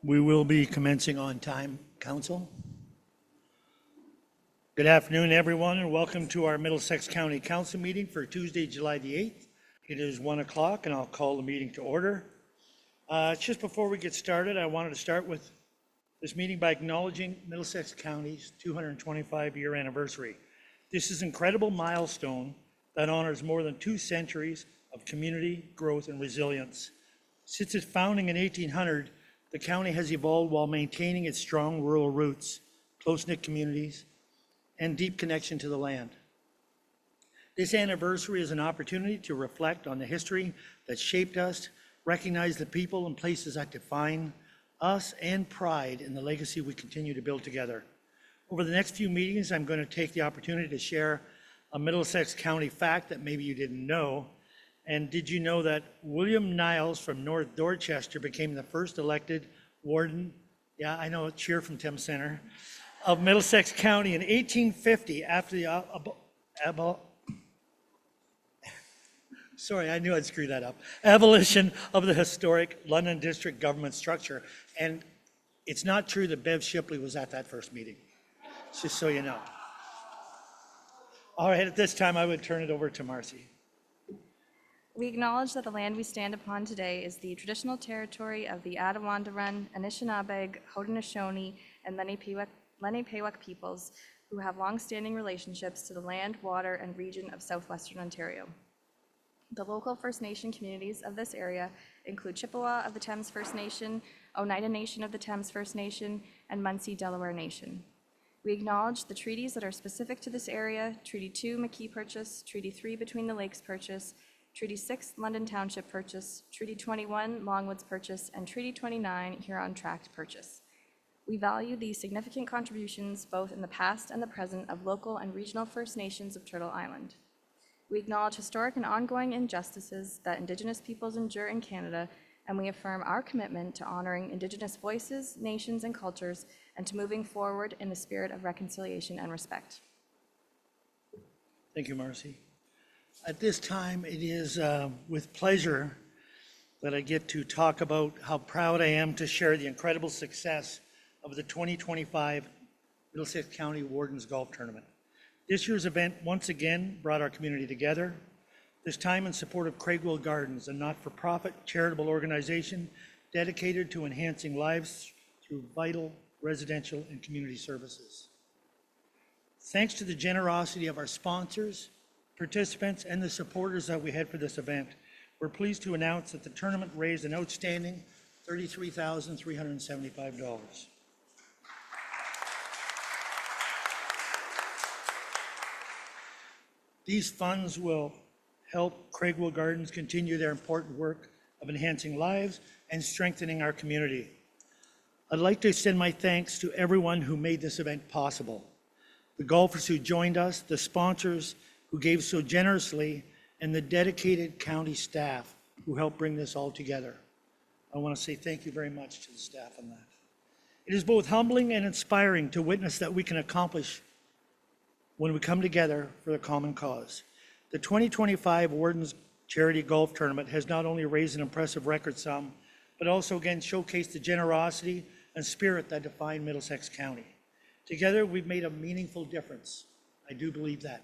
We will be commencing on time, Council. Good afternoon, everyone, and welcome to our Middlesex County Council meeting for Tuesday, July the 8th. It is 1 o'clock, and I'll call the meeting to order. Just before we get started, I wanted to start with this meeting by acknowledging Middlesex County's 225-year anniversary. This is an incredible milestone that honors more than 2 centuries of community growth and resilience. Since its founding in 1800, the county has evolved while maintaining its strong rural roots, close-knit communities, and deep connection to the land. This anniversary is an opportunity to reflect on the history that shaped us, recognize the people and places that define us, and pride in the legacy we continue to build together. Over the next few meetings, I'm going to take the opportunity to share a Middlesex County fact that maybe you didn't know. And did you know that William Niles from North Dorchester became the first elected warden, yeah, I know, a cheer from Tim Center, of Middlesex County in 1850 after the sorry, I knew I'd screw that up, abolition of the historic London District government structure. And it's not true that Bev Shipley was at that first meeting, just so you know. All right, at this time, I would turn it over to Marcy. We acknowledge that the land we stand upon today is the traditional territory of the Attawandaron, Anishinaabeg, Haudenosaunee, and Lenape peoples, who have long-standing relationships to the land, water, and region of southwestern Ontario. The local First Nation communities of this area include Chippewa of the Thames First Nation, Oneida Nation of the Thames First Nation, and Munsee Delaware Nation. We acknowledge the treaties that are specific to this area: Treaty 2, McKee Purchase; Treaty 3, Between the Lakes Purchase; Treaty 6, London Township Purchase; Treaty 21, Longwoods Purchase; and Treaty 29, Huron Tract Purchase. We value the significant contributions, both in the past and the present, of local and regional First Nations of Turtle Island. We acknowledge historic and ongoing injustices that Indigenous peoples endure in Canada, and we affirm our commitment to honoring Indigenous voices, nations, and cultures, and to moving forward in the spirit of reconciliation and respect. Thank you, Marcy. At this time, it is with pleasure that I get to talk about how proud I am to share the incredible success of the 2025 Middlesex County Wardens Golf Tournament. This year's event once again brought our community together, this time in support of Craigwell Gardens, a not-for-profit charitable organization dedicated to enhancing lives through vital residential and community services. Thanks to the generosity of our sponsors, participants, and the supporters that we had for this event, we're pleased to announce that the tournament raised an outstanding $33,375. These funds will help Craigwell Gardens continue their important work of enhancing lives and strengthening our community. I'd like to extend my thanks to everyone who made this event possible: the golfers who joined us, the sponsors who gave so generously, and the dedicated county staff who helped bring this all together. I want to say thank you very much to the staff on that. It is both humbling and inspiring to witness that we can accomplish when we come together for the common cause. The 2025 Wardens Charity Golf Tournament has not only raised an impressive record sum, but also again showcased the generosity and spirit that define Middlesex County. Together, we've made a meaningful difference. I do believe that.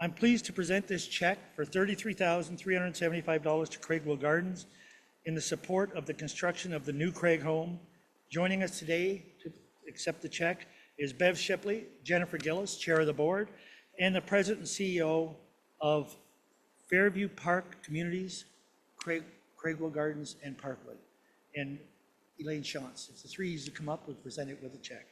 I'm pleased to present this check for $33,375 to Craigwell Gardens in the support of the construction of the new Craig home. Joining us today to accept the check is Bev Shipley, Jennifer Gillis, Chair of the Board, and the President and CEO of Fairview Park Communities, Craigwell Gardens, and Parkwood, and Elaine Shantz. If the three of you come up, we'll present it with a check.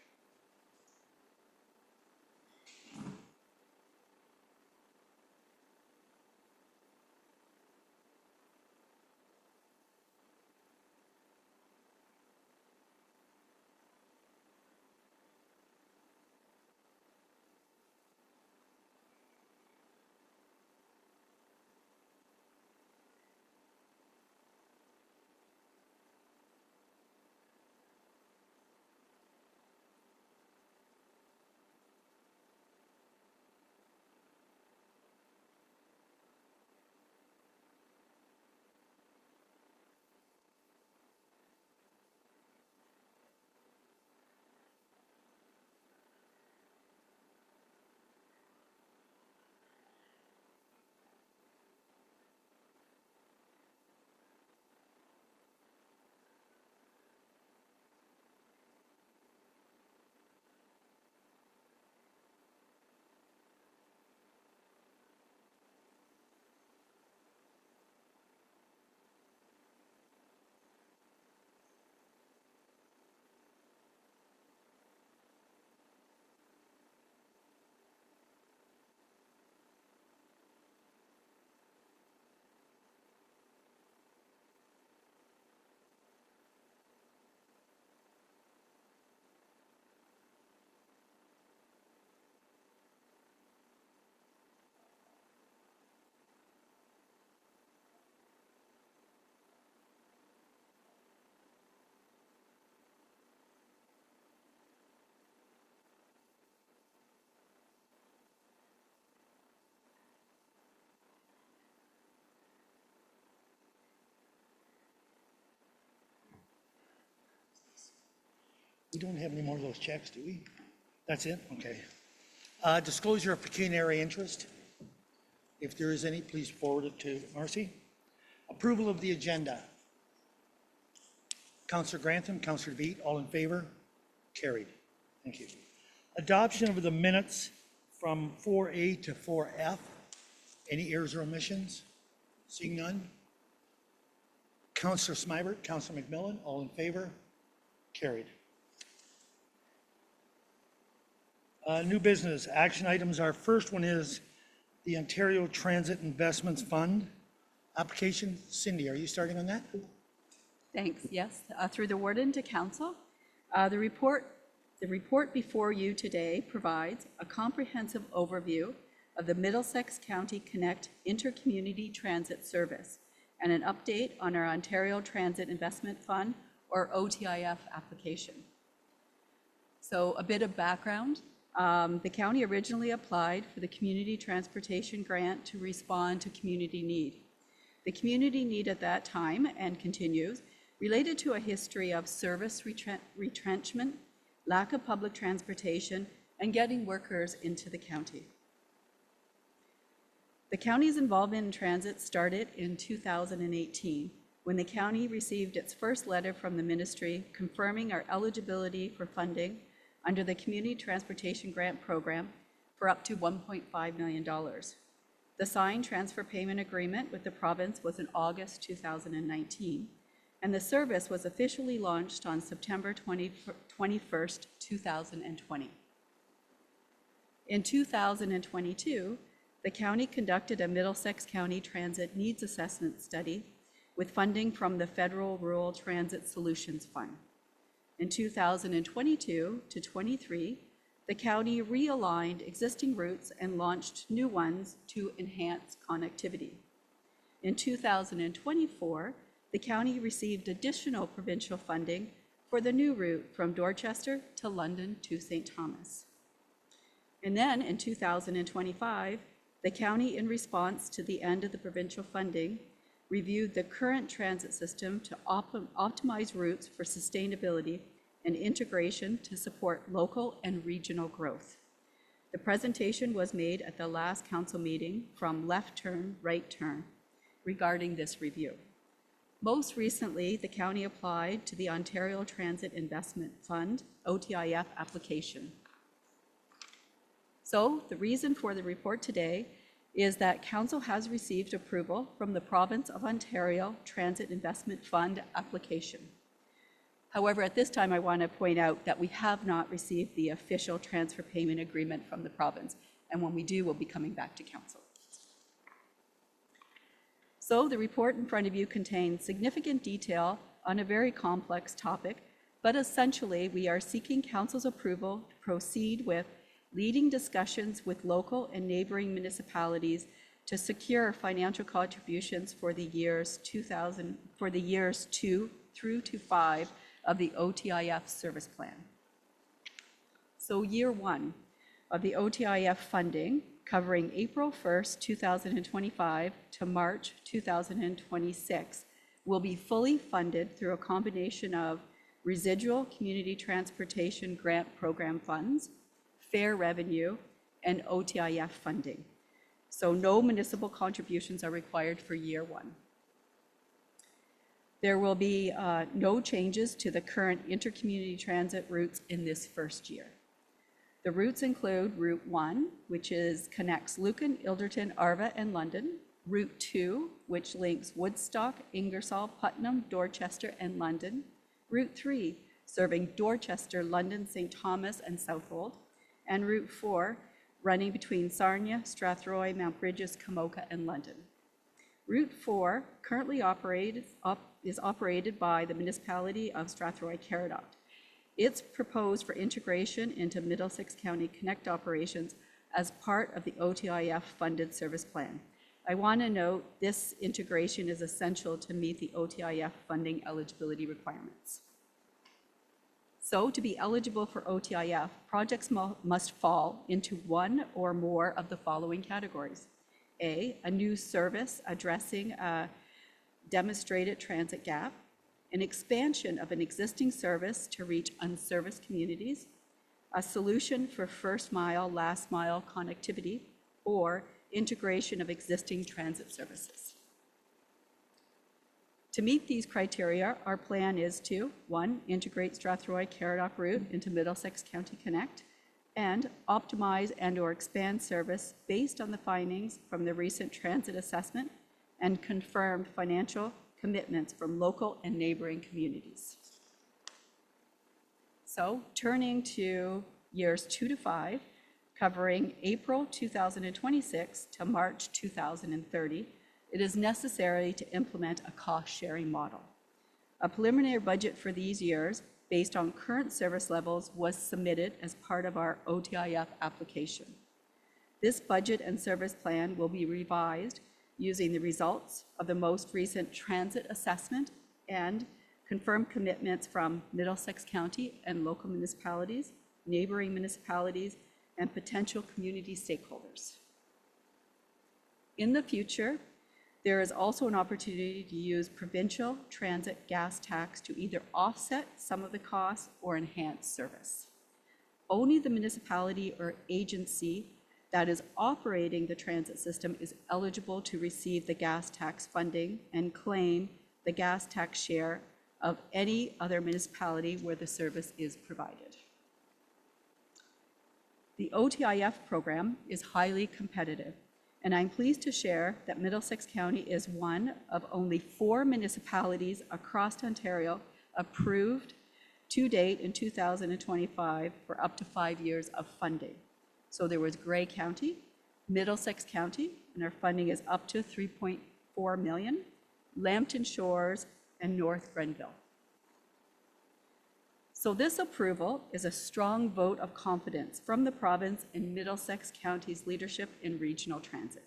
We don't have any more of those checks, do we? That's it? Okay. Disclosure of pecuniary interest. If there is any, please forward it to Marcy. Approval of the agenda. Councillor Grantham, Councillor Veet, all in favor? Carried. Thank you. Adoption of the minutes from 4A to 4F. Any errors or omissions? Seeing none. Councillor Smybert, Councillor McMillan, all in favor? Carried. New business. Action items. Our first one is the Ontario Transit Investments Fund application. Cindy, are you starting on that? Thanks, yes. Through the warden to council, the report before you today provides a comprehensive overview of the Middlesex County Connect Intercommunity Transit Service and an update on our Ontario Transit Investment Fund, or OTIF, application. So a bit of background. The county originally applied for the Community Transportation Grant to respond to community need. The community need at that time, and continues, related to a history of service retrenchment, lack of public transportation, and getting workers into the county. The county's involvement in transit started in 2018, when the county received its first letter from the ministry confirming our eligibility for funding under the Community Transportation Grant Program for up to $1.5 million. The signed transfer payment agreement with the province was in August 2019, and the service was officially launched on September 21st, 2020. In 2022, the county conducted a Middlesex County Transit Needs Assessment Study with funding from the Federal Rural Transit Solutions Fund. In 2022 to 23, the county realigned existing routes and launched new ones to enhance connectivity. In 2024, the county received additional provincial funding for the new route from Dorchester to London to St. Thomas. And then in 2025, the county, in response to the end of the provincial funding, reviewed the current transit system to optimize routes for sustainability and integration to support local and regional growth. The presentation was made at the last council meeting from Left Turn, Right Turn regarding this review. Most recently, the county applied to the Ontario Transit Investment Fund, OTIF, application. So the reason for the report today is that council has received approval from the Province of Ontario Transit Investment Fund application. However, at this time, I want to point out that we have not received the official transfer payment agreement from the province, and when we do, we'll be coming back to council. So the report in front of you contains significant detail on a very complex topic, but essentially we are seeking council's approval to proceed with leading discussions with local and neighboring municipalities to secure financial contributions for the years 2 through to 5 of the OTIF service plan. So year 1 of the OTIF funding, covering April 1st, 2025 to March 2026, will be fully funded through a combination of residual community transportation grant program funds, fare revenue, and OTIF funding. So no municipal contributions are required for year 1. There will be no changes to the current intercommunity transit routes in this first year. The routes include Route 1, which connects Lucan, Ilderton, Arva, and London. Route 2, which links Woodstock, Ingersoll, Putnam, Dorchester, and London. Route 3, serving Dorchester, London, St. Thomas, and Southold. And Route 4, running between Sarnia, Strathroy, Mount Bridges, Kamoka, and London. Route 4 currently is operated by the municipality of Strathroy-Caradoc. It's proposed for integration into Middlesex County Connect operations as part of the OTIF funded service plan. I want to note this integration is essential to meet the OTIF funding eligibility requirements. So to be eligible for OTIF, projects must fall into one or more of the following categories. A new service addressing a demonstrated transit gap. an expansion of an existing service to reach unserviced communities, a solution for first mile, last mile connectivity, or integration of existing transit services. To meet these criteria, our plan is to, 1, integrate Strathroy-Caradoc route into Middlesex County Connect, and optimize and/or expand service based on the findings from the recent transit assessment and confirmed financial commitments from local and neighboring communities. So turning to years 2 to 5, covering April 2026 to March 2030, it is necessary to implement a cost-sharing model. A preliminary budget for these years, based on current service levels, was submitted as part of our OTIF application. This budget and service plan will be revised using the results of the most recent transit assessment and confirmed commitments from Middlesex County and local municipalities, neighboring municipalities, and potential community stakeholders. In the future, there is also an opportunity to use provincial transit gas tax to either offset some of the costs or enhance service. Only the municipality or agency that is operating the transit system is eligible to receive the gas tax funding and claim the gas tax share of any other municipality where the service is provided. The OTIF program is highly competitive, and I'm pleased to share that Middlesex County is one of only 4 municipalities across Ontario approved to date in 2025 for up to 5 years of funding. So there was Grey County, Middlesex County, and our funding is up to $3.4 million, Lambton Shores, and North Grenville. So this approval is a strong vote of confidence from the province and Middlesex County's leadership in regional transit.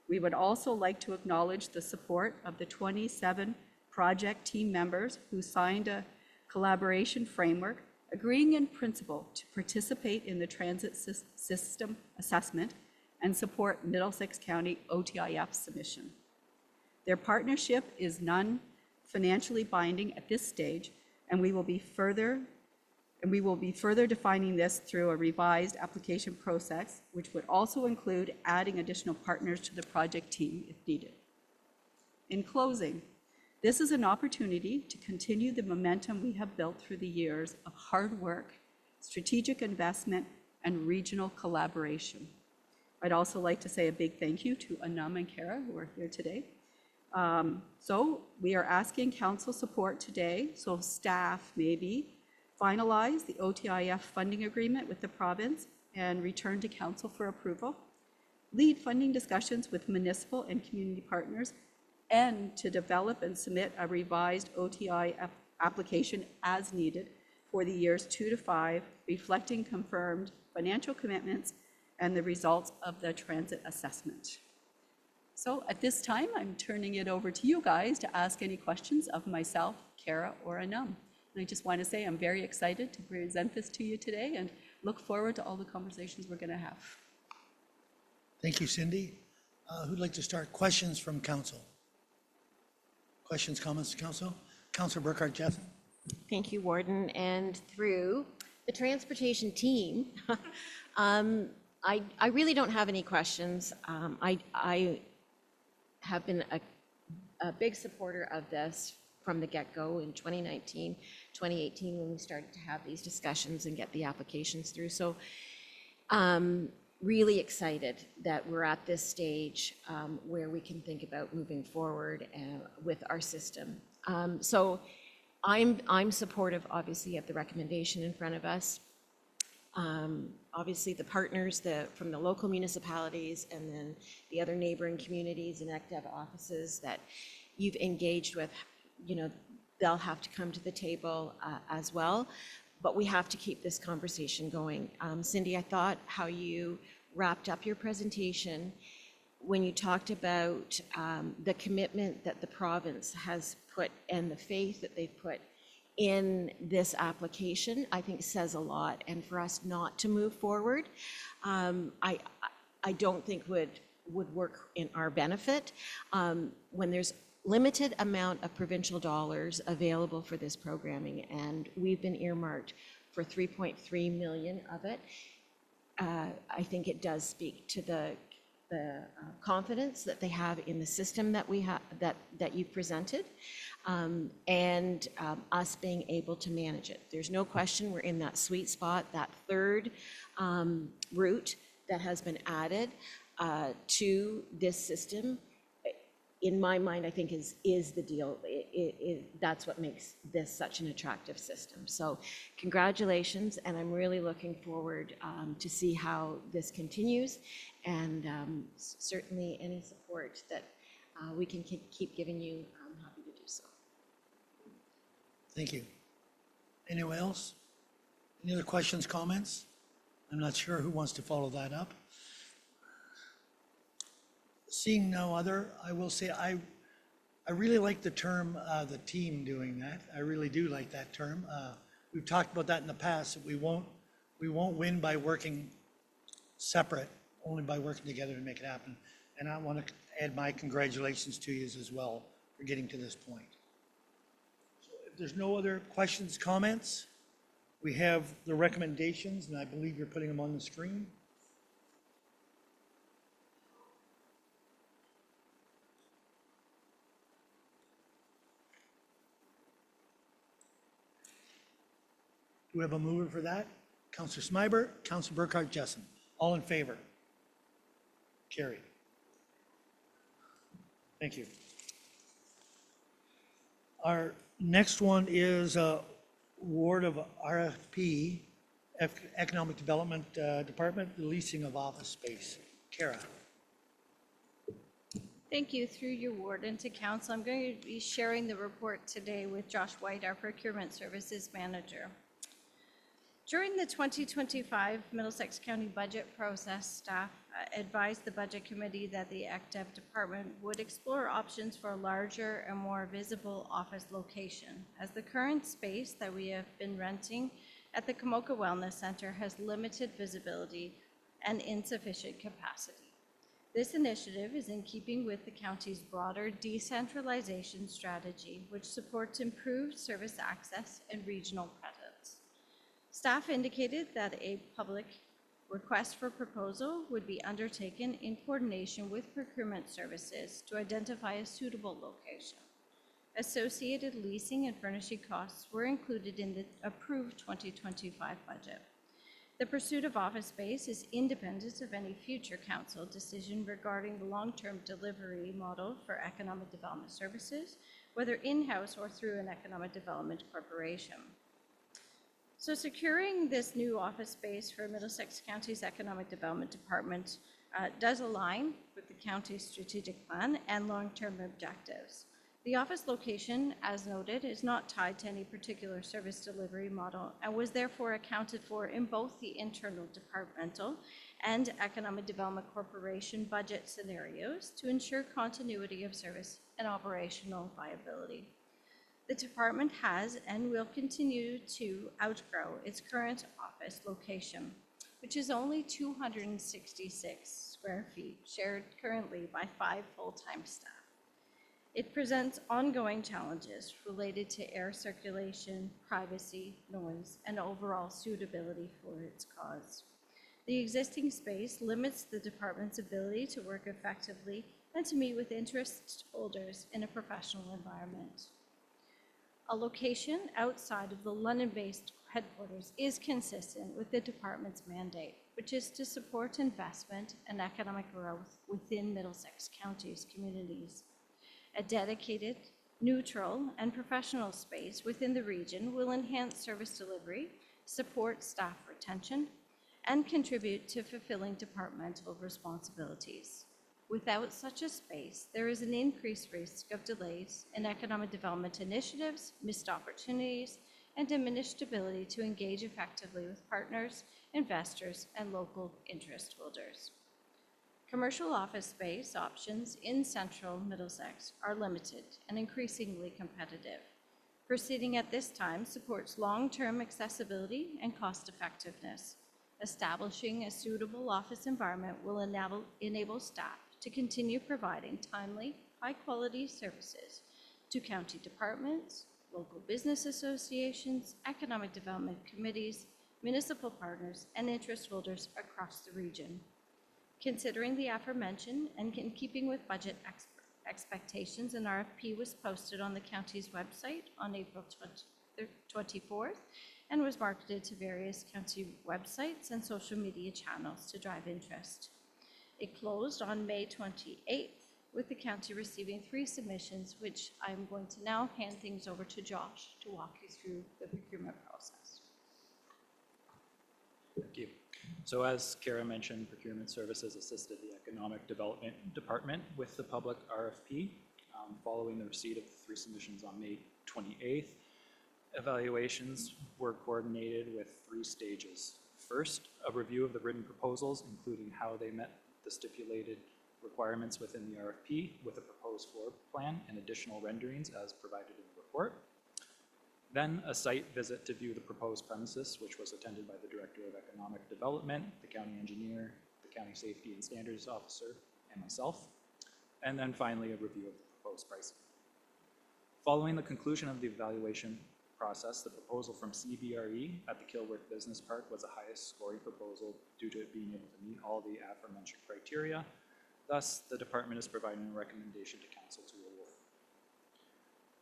We would also like to acknowledge the support of the 27 project team members who signed a collaboration framework agreeing in principle to participate in the transit system assessment and support Middlesex County OTIF submission. Their partnership is non-financially binding at this stage, and we will be further defining this through a revised application process, which would also include adding additional partners to the project team if needed. In closing, this is an opportunity to continue the momentum we have built through the years of hard work, strategic investment, and regional collaboration. I'd also like to say a big thank you to Anam and Kara, who are here today. So we are asking council support today, so staff maybe finalize the OTIF funding agreement with the province and return to council for approval, lead funding discussions with municipal and community partners, and to develop and submit a revised OTIF application as needed for the years 2 to 5, reflecting confirmed financial commitments and the results of the transit assessment. So at this time, I'm turning it over to you guys to ask any questions of myself, Kara, or Anam. And I just want to say I'm very excited to present this to you today and look forward to all the conversations we're going to have. Thank you, Cindy. Who'd like to start? Questions from council? Questions, comments, council? Councilor Burkhart-Jeff. Thank you, Warden. And through the transportation team, I really don't have any questions. I have been a big supporter of this from the get-go in 2019, 2018, when we started to have these discussions and get the applications through. So really excited that we're at this stage where we can think about moving forward with our system. So I'm supportive, obviously, of the recommendation in front of us. Obviously, the partners from the local municipalities and then the other neighboring communities and ECDEV offices that you've engaged with, you know, they'll have to come to the table as well. But we have to keep this conversation going. Cindy, I thought how you wrapped up your presentation when you talked about the commitment that the province has put and the faith that they've put in this application, I think says a lot. And for us not to move forward, I don't think would work in our benefit when there's limited amount of provincial dollars available for this programming, and we've been earmarked for 3.3 million of it. I think it does speak to the confidence that they have in the system that we have, that you presented, and us being able to manage it. There's no question we're in that sweet spot, that third route that has been added to this system. In my mind, I think is the deal. That's what makes this such an attractive system. So congratulations, and I'm really looking forward to see how this continues, and certainly any support that we can keep giving you, I'm happy to do so. Thank you. Anyone else? Any other questions, comments? I'm not sure who wants to follow that up. Seeing no other, I will say I really like the term, the team doing that. I really do like that term. We've talked about that in the past, that we won't win by working separate, only by working together to make it happen. And I want to add my congratulations to you as well for getting to this point. So if there's no other questions, comments, we have the recommendations, and I believe you're putting them on the screen. Do we have a mover for that? Councillor Smyber, Councillor Burkhart-Jessen. All in favor? Carried. Thank you. Our next one is award of RFP, Economic Development Department, the leasing of office space. Kara. Thank you. Through your ward and to council, I'm going to be sharing the report today with Josh White, our Procurement Services Manager. During the 2025 Middlesex County budget process, staff advised the Budget Committee that the ECDEV department would explore options for a larger and more visible office location, as the current space that we have been renting at the Komoka Wellness Center has limited visibility and insufficient capacity. This initiative is in keeping with the county's broader decentralization strategy, which supports improved service access and regional presence. Staff indicated that a public request for proposal would be undertaken in coordination with procurement services to identify a suitable location. Associated leasing and furnishing costs were included in the approved 2025 budget. The pursuit of office space is independent of any future council decision regarding the long-term delivery model for economic development services, whether in-house or through an economic development corporation. So securing this new office space for Middlesex County's Economic Development Department does align with the county's strategic plan and long-term objectives. The office location, as noted, is not tied to any particular service delivery model and was therefore accounted for in both the internal departmental and Economic Development Corporation budget scenarios to ensure continuity of service and operational viability. The department has and will continue to outgrow its current office location, which is only 266 square feet, shared currently by 5 full-time staff. It presents ongoing challenges related to air circulation, privacy, noise, and overall suitability for its cause. The existing space limits the department's ability to work effectively and to meet with interest holders in a professional environment. A location outside of the London-based headquarters is consistent with the department's mandate, which is to support investment and economic growth within Middlesex County's communities. A dedicated, neutral, and professional space within the region will enhance service delivery, support staff retention, and contribute to fulfilling departmental responsibilities. Without such a space, there is an increased risk of delays in economic development initiatives, missed opportunities, and diminished ability to engage effectively with partners, investors, and local interest holders. Commercial office space options in central Middlesex are limited and increasingly competitive. Proceeding at this time supports long-term accessibility and cost-effectiveness. Establishing a suitable office environment will enable staff to continue providing timely, high-quality services to county departments, local business associations, economic development committees, municipal partners, and interest holders across the region. Considering the aforementioned and in keeping with budget expectations, an RFP was posted on the county's website on April 24th and was marketed to various county websites and social media channels to drive interest. It closed on May 28th, with the county receiving 3 submissions, which I'm going to now hand things over to Josh to walk you through the procurement process. Thank you. So as Kara mentioned, Procurement Services assisted the Economic Development Department with the public RFP. Following the receipt of the 3 submissions on May 28th, evaluations were coordinated with 3 stages. First, a review of the written proposals, including how they met the stipulated requirements within the RFP with a proposed floor plan and additional renderings as provided in the report. Then a site visit to view the proposed premises, which was attended by the Director of Economic Development, the County Engineer, the County Safety and Standards Officer, and myself. And then finally, a review of the proposed pricing. Following the conclusion of the evaluation process, the proposal from CBRE at the Kilworth Business Park was the highest scoring proposal due to it being able to meet all the aforementioned criteria. Thus, the department is providing a recommendation to council to award.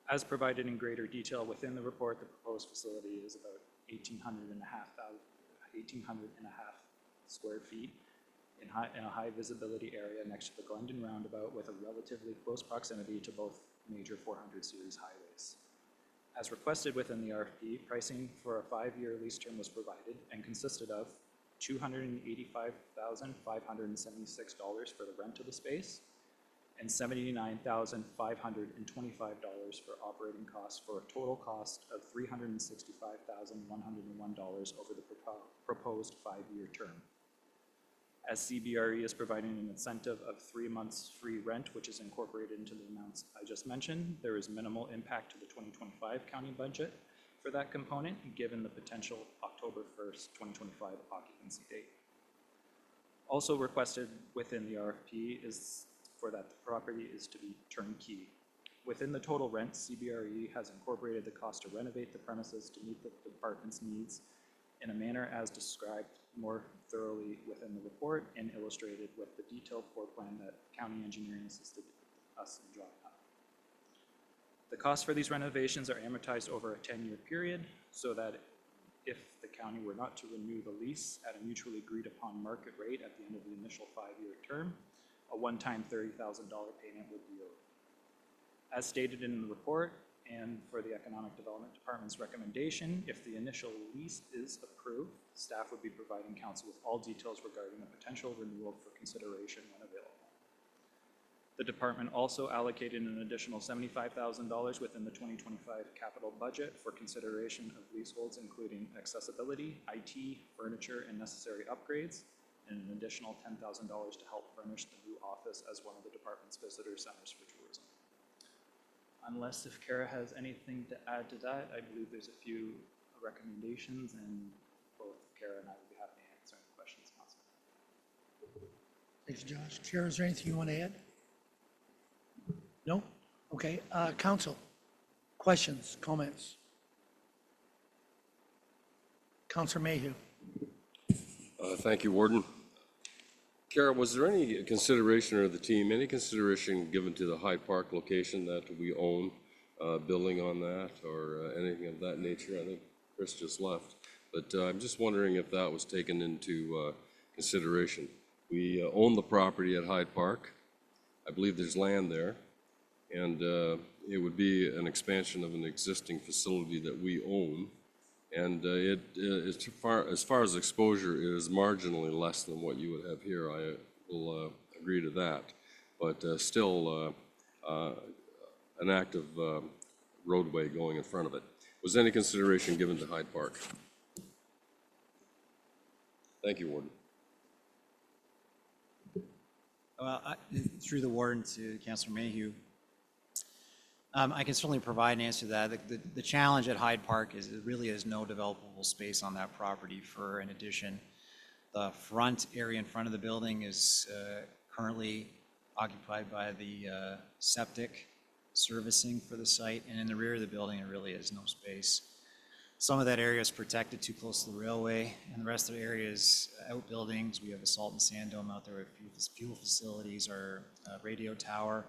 As provided in greater detail within the report, the proposed facility is about 1,800 and a half square feet in a high visibility area next to the Glendon Roundabout with a relatively close proximity to both major 400 series highways. As requested within the RFP, pricing for a 5-year lease term was provided and consisted of $285,576 for the rent of the space and $79,525 for operating costs, for a total cost of $365,101 over the proposed 5-year term. As CBRE is providing an incentive of 3 months free rent, which is incorporated into the amounts I just mentioned, there is minimal impact to the 2025 county budget for that component, given the potential October 1st, 2025 occupancy date. Also requested within the RFP is for that the property is to be turnkey. Within the total rent, CBRE has incorporated the cost to renovate the premises to meet the department's needs in a manner as described more thoroughly within the report and illustrated with the detailed floor plan that county engineering assisted us in drawing up. The costs for these renovations are amortized over a 10-year period, so that if the county were not to renew the lease at a mutually agreed upon market rate at the end of the initial 5-year term, a one-time $30,000 payment would be owed. As stated in the report, and for the Economic Development Department's recommendation, if the initial lease is approved, staff would be providing council with all details regarding the potential renewal for consideration when available. The department also allocated an additional $75,000 within the 2025 capital budget for consideration of leaseholds, including accessibility, IT, furniture, and necessary upgrades, and an additional $10,000 to help furnish the new office as one of the department's visitor centers for tourism. Unless if Kara has anything to add to that, I believe there's a few recommendations, and both Kara and I would be happy to answer any questions. Thanks, Josh. Kara, is there anything you want to add? No? Okay. Council, questions, comments? Councilor Mayhew. Thank you, Warden. Kara, was there any consideration, or the team, any consideration given to the Hyde Park location that we own, building on that, or anything of that nature? I think Chris just left, but I'm just wondering if that was taken into consideration. We own the property at Hyde Park. I believe there's land there, and it would be an expansion of an existing facility that we own. And as far as exposure, it is marginally less than what you would have here. I will agree to that. But still an active roadway going in front of it. Was any consideration given to Hyde Park? Thank you, Warden. Well, through the warden to Councilor Mayhew, I can certainly provide an answer to that. The challenge at Hyde Park is it really is no developable space on that property for an addition. The front area in front of the building is currently occupied by the septic servicing for the site, and in the rear of the building, there really is no space. Some of that area is protected too close to the railway, and the rest of the area is outbuildings. We have a salt and sand dome out there with fuel facilities, our radio tower,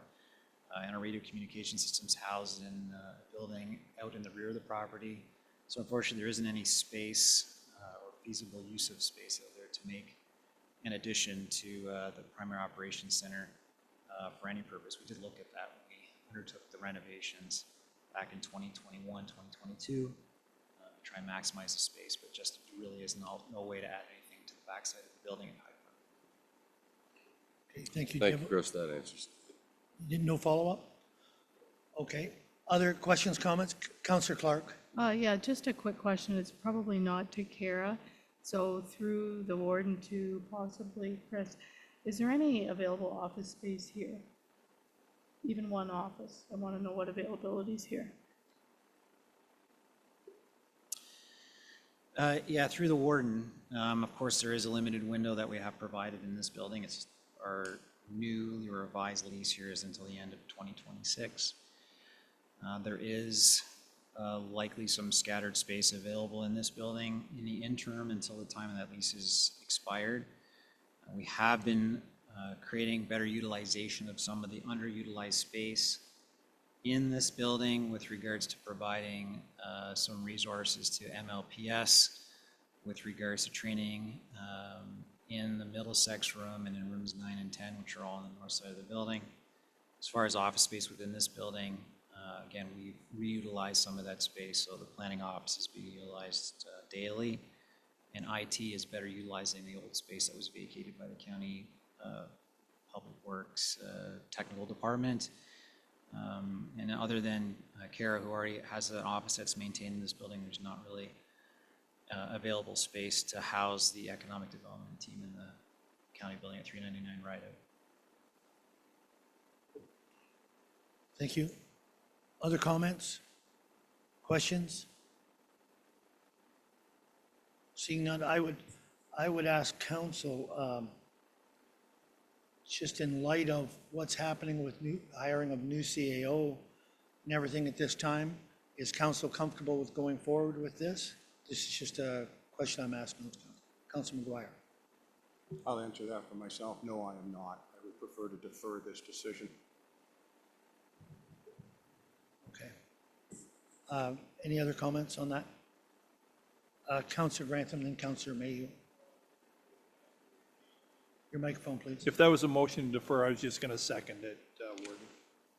and our radio communication systems housed in a building out in the rear of the property. So unfortunately, there isn't any space or feasible use of space out there to make an addition to the primary operations center for any purpose. We did look at that when we undertook the renovations back in 2021, 2022, try and maximize the space, but just really is no way to add anything to the backside of the building in Hyde Park. Okay, thank you, Thank you, Jim. Chris, that answers. No follow-up? Okay. Other questions, comments? Councillor Clark? Yeah, just a quick question. It's probably not to Kara. So through the warden to possibly Chris, is there any available office space here? Even one office? I want to know what availability is here. Yeah, through the warden, of course, there is a limited window that we have provided in this building. It's our newly revised lease here is until the end of 2026. There is likely some scattered space available in this building in the interim until the time that lease is expired. We have been creating better utilization of some of the underutilized space in this building with regards to providing some resources to MLPS with regards to training in the Middlesex room and in rooms 9 and 10, which are all on the north side of the building. As far as office space within this building, again, we've reutilized some of that space, so the planning office is being utilized daily, and IT is better utilizing the old space that was vacated by the county Public Works Technical Department. And other than Kara, who already has an office that's maintained in this building, there's not really available space to house the economic development team in the county building at 399 Rideout. Thank you. Other comments? Questions? Seeing none, I would ask council, just in light of what's happening with hiring of new CAO and everything at this time, is council comfortable with going forward with this? This is just a question I'm asking. Councilor McGuire. I'll answer that for myself. No, I am not. I would prefer to defer this decision. Okay. Any other comments on that? Councillor Grantham, then Councillor Mayhew. Your microphone, please. If that was a motion to defer, I was just going to second it, Warden.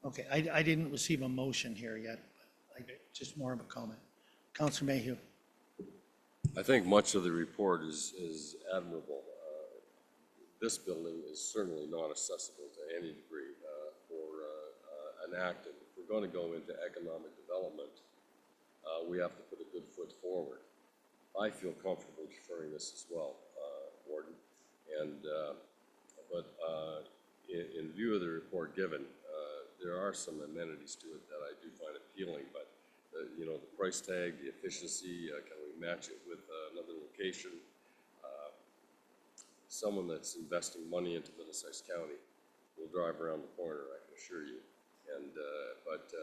Okay, I didn't receive a motion here yet, but just more of a comment. Councillor Mayhew. I think much of the report is admirable. This building is certainly not accessible to any degree for an act. If we're going to go into economic development, we have to put a good foot forward. I feel comfortable deferring this as well, Warden. And but in view of the report given, there are some amenities to it that I do find appealing. But you know, the price tag, the efficiency, can we match it with another location? Someone that's investing money into Middlesex County will drive around the corner, I can assure you. And but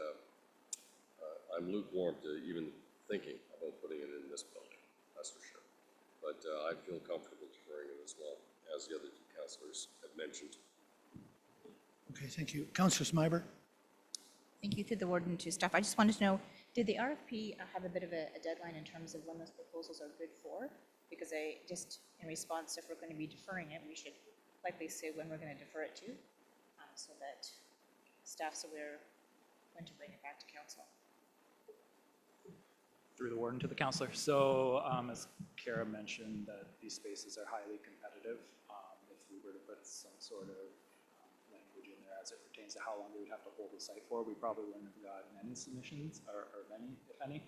I'm lukewarm to even thinking about putting it in this building, that's for sure. But I feel comfortable deferring it as well, as the other two councillors have mentioned. Okay, thank you. Councillor Smiber. Thank you, through the warden to staff. I just wanted to know, did the RFP have a bit of a deadline in terms of when those proposals are good for? Because just in response, if we're going to be deferring it, we should likely say when we're going to defer it to, so that staff's aware when to bring it back to council. Through the warden to the councillor. So as Kara mentioned, that these spaces are highly competitive. If we were to put some sort of language in there as it pertains to how long we would have to hold the site for, we probably wouldn't have gotten any submissions, or many, if any.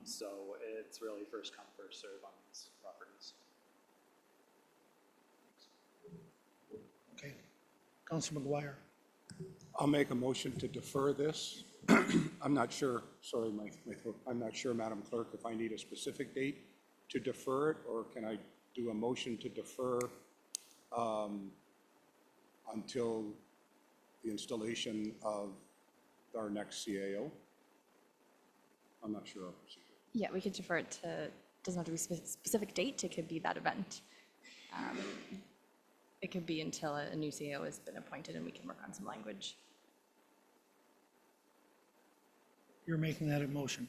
So it's really first come, first serve on these properties. Okay. Councillor McGuire. I'll make a motion to defer this. I'm not sure, sorry, my throat. I'm not sure, Madam Clerk, if I need a specific date to defer it, or can I do a motion to defer until the installation of our next CAO? I'm not sure our procedure. Yeah, we could defer it to, doesn't have to be specific date, it could be that event. It could be until a new CEO has been appointed and we can work on some language. You're making that a motion.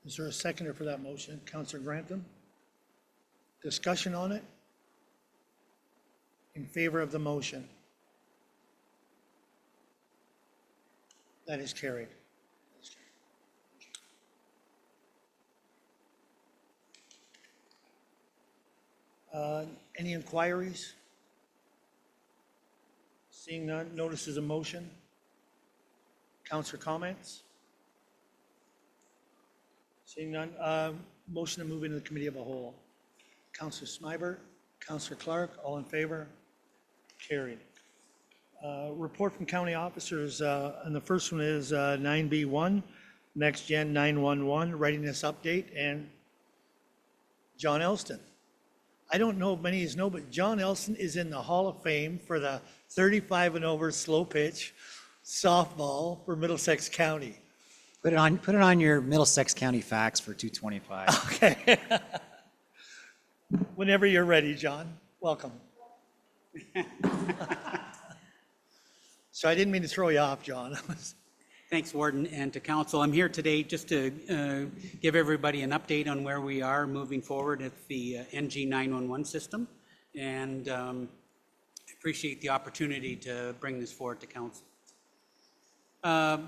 Is there a seconder for that motion? Councillor Grantham? Discussion on it? In favor of the motion? That is carried. Any inquiries? Seeing none, notices of motion? Councillor comments? Seeing none, motion to move into the committee of a whole. Councillor Smibert, Councillor Clark, all in favor? Carried. Report from county officers, and the first one is 9B1, Next Gen 911 Readiness Update, and John Elston. I don't know if many of you know, but John Elston is in the Hall of Fame for the 35 and over slow pitch softball for Middlesex County. Put it on your Middlesex County facts for 225. Okay. Whenever you're ready, John, welcome. So I didn't mean to throw you off, John. Thanks, Warden, and to council. I'm here today just to give everybody an update on where we are moving forward with the NG 911 system. And I appreciate the opportunity to bring this forward to council.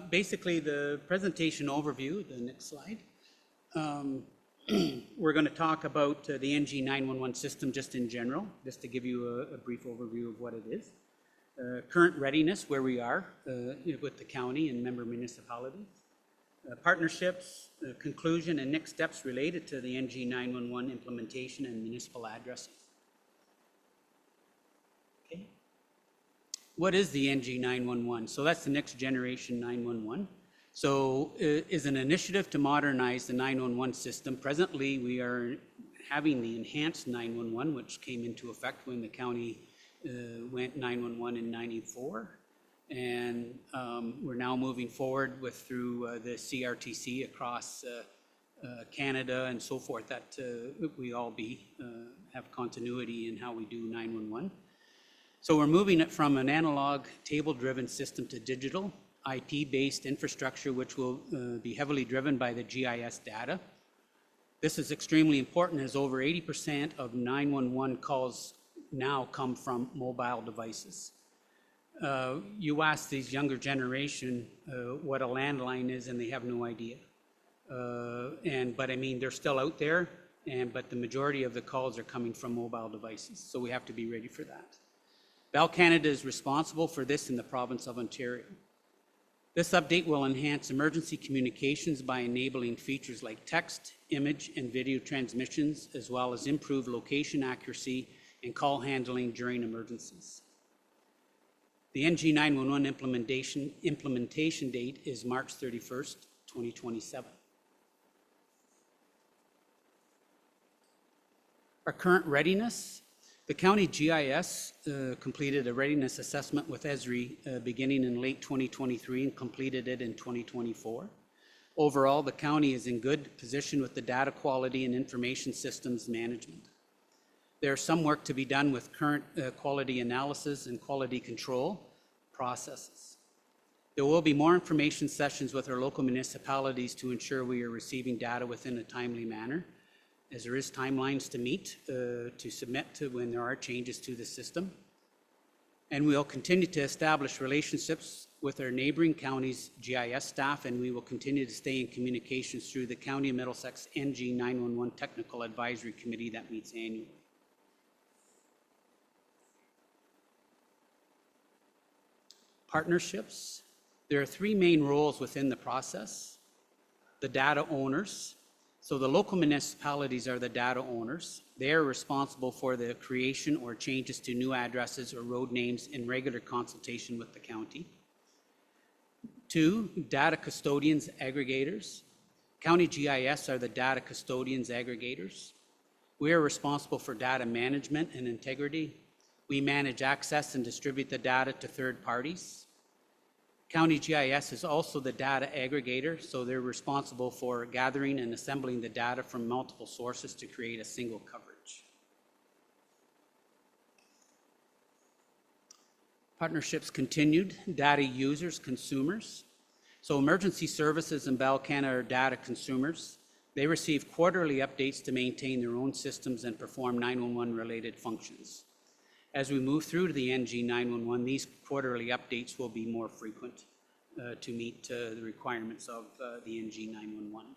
Basically, the presentation overview, the next slide. We're going to talk about the NG 911 system just in general, just to give you a brief overview of what it is. Current readiness, where we are with the county and member municipalities. Partnerships, conclusion, and next steps related to the NG 911 implementation and municipal addressing. Okay. What is the NG 911? So that's the next generation 911. So is an initiative to modernize the 911 system. Presently, we are having the enhanced 911, which came into effect when the county went 911 in 94. And we're now moving forward through the CRTC across Canada and so forth, that we all have continuity in how we do 911. So we're moving it from an analog table-driven system to digital IP-based infrastructure, which will be heavily driven by the GIS data. This is extremely important as over 80% of 911 calls now come from mobile devices. You ask these younger generation what a landline is and they have no idea. But I mean, they're still out there, but the majority of the calls are coming from mobile devices. So we have to be ready for that. Bell Canada is responsible for this in the province of Ontario. This update will enhance emergency communications by enabling features like text, image, and video transmissions, as well as improve location accuracy and call handling during emergencies. The NG 911 implementation date is March 31st, 2027. Our current readiness. The county GIS completed a readiness assessment with Esri beginning in late 2023 and completed it in 2024. Overall, the county is in good position with the data quality and information systems management. There's some work to be done with current quality analysis and quality control processes. There will be more information sessions with our local municipalities to ensure we are receiving data within a timely manner, as there is timelines to meet, to submit to when there are changes to the system. And we'll continue to establish relationships with our neighboring counties' GIS staff, and we will continue to stay in communications through the County of Middlesex NG 911 Technical Advisory Committee that meets annually. Partnerships. There are three main roles within the process. The data owners. So the local municipalities are the data owners. They are responsible for the creation or changes to new addresses or road names in regular consultation with the county. 2, data custodians, aggregators. County GIS are the data custodians, aggregators. We are responsible for data management and integrity. We manage access and distribute the data to third parties. County GIS is also the data aggregator, so they're responsible for gathering and assembling the data from multiple sources to create a single coverage. Partnerships continued, data users, consumers. So emergency services in Bell Canada are data consumers. They receive quarterly updates to maintain their own systems and perform 911 related functions. As we move through to the NG 911, these quarterly updates will be more frequent to meet the requirements of the NG 911.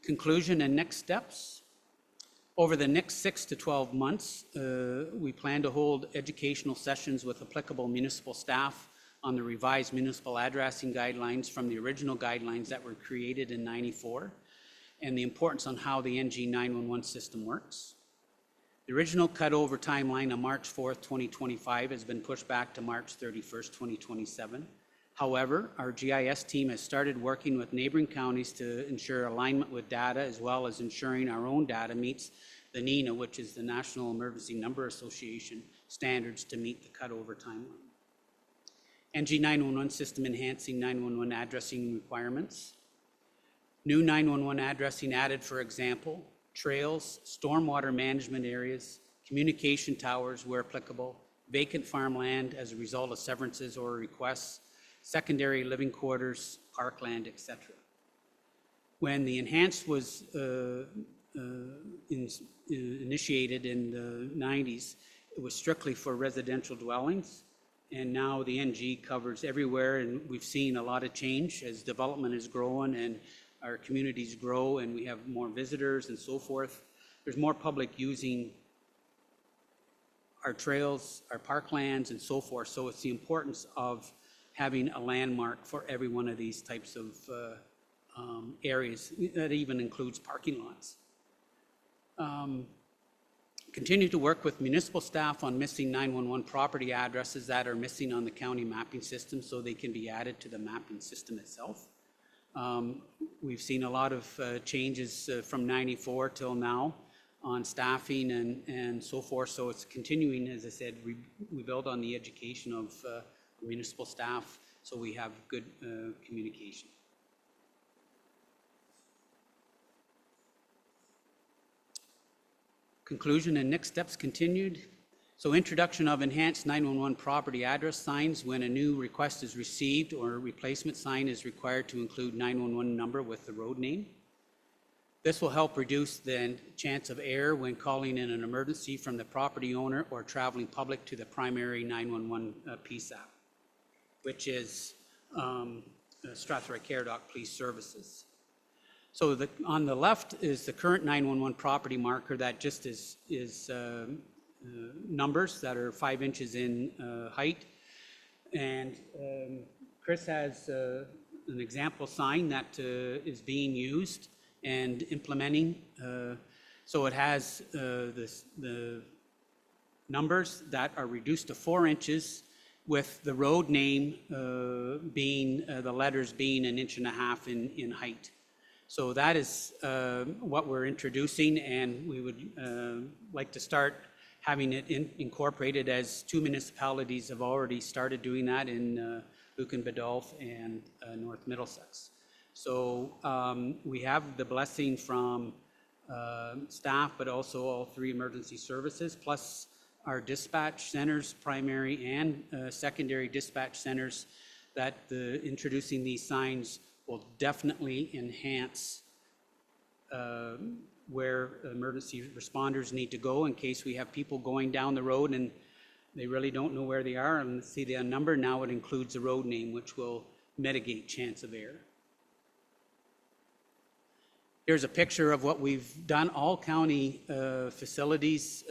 Conclusion and next steps. Over the next 6 to 12 months, we plan to hold educational sessions with applicable municipal staff on the revised municipal addressing guidelines from the original guidelines that were created in '94 and the importance on how the NG 911 system works. The original cutover timeline of March 4th, 2025 has been pushed back to March 31st, 2027. However, our GIS team has started working with neighboring counties to ensure alignment with data, as well as ensuring our own data meets the NENA, which is the National Emergency Number Association standards to meet the cutover timeline. NG 911 system enhancing 911 addressing requirements. New 911 addressing added, for example, trails, stormwater management areas, communication towers where applicable, vacant farmland as a result of severances or requests, secondary living quarters, parkland, etc. When the enhanced was initiated in the 90s, it was strictly for residential dwellings, and now the NG covers everywhere, and we've seen a lot of change as development is growing and our communities grow and we have more visitors and so forth. There's more public using our trails, our parklands, and so forth. So it's the importance of having a landmark for every one of these types of areas. That even includes parking lots. Continue to work with municipal staff on missing 911 property addresses that are missing on the county mapping system so they can be added to the mapping system itself. We've seen a lot of changes from '94 till now on staffing and so forth. So it's continuing, as I said, we build on the education of municipal staff so we have good communication. Conclusion and next steps continued. So introduction of enhanced 911 property address signs when a new request is received or a replacement sign is required to include 911 number with the road name. This will help reduce the chance of error when calling in an emergency from the property owner or traveling public to the primary 911 PSAP, which is Strathroy-Caradoc Police Services. So on the left is the current 911 property marker that just is numbers that are 5 inches in height. And Chris has an example sign that is being used and implementing. So it has the numbers that are reduced to 4 inches with the road name being, the letters being 1.5 inches in height. So that is what we're introducing, and we would like to start having it incorporated, as 2 municipalities have already started doing that in Lucan-Biddulph and North Middlesex. So we have the blessing from staff, but also all 3 emergency services, plus our dispatch centers, primary and secondary dispatch centers, that introducing these signs will definitely enhance where emergency responders need to go in case we have people going down the road and they really don't know where they are and see the number. Now it includes the road name, which will mitigate chance of error. Here's a picture of what we've done. All county facilities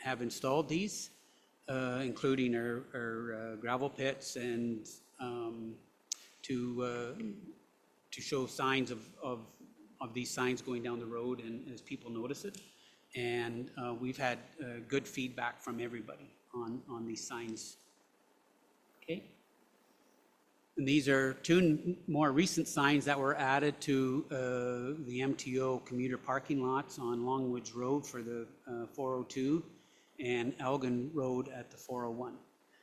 have installed these, including our gravel pits, and to show signs of these signs going down the road and as people notice it. And we've had good feedback from everybody on these signs. Okay. And these are 2 more recent signs that were added to the MTO commuter parking lots on Longwoods Road for the 402 and Elgin Road at the 401.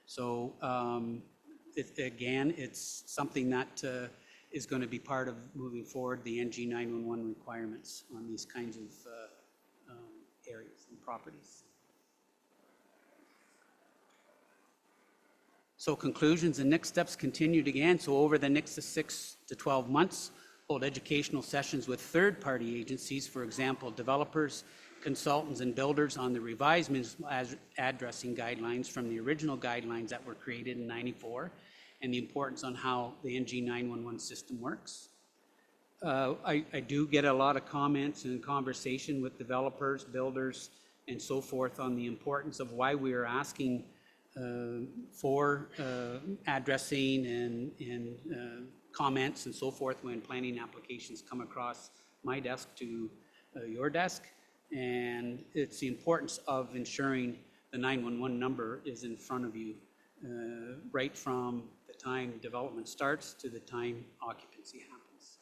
So again, it's something that is going to be part of moving forward, the NG 911 requirements on these kinds of areas and properties. So conclusions and next steps continued again. So over the next 6 to 12 months, hold educational sessions with third-party agencies, for example, developers, consultants, and builders on the revised municipal addressing guidelines from the original guidelines that were created in '94, and the importance on how the NG 911 system works. I do get a lot of comments and conversation with developers, builders, and so forth on the importance of why we are asking for addressing and comments and so forth when planning applications come across my desk to your desk. And it's the importance of ensuring the 911 number is in front of you right from the time development starts to the time occupancy happens.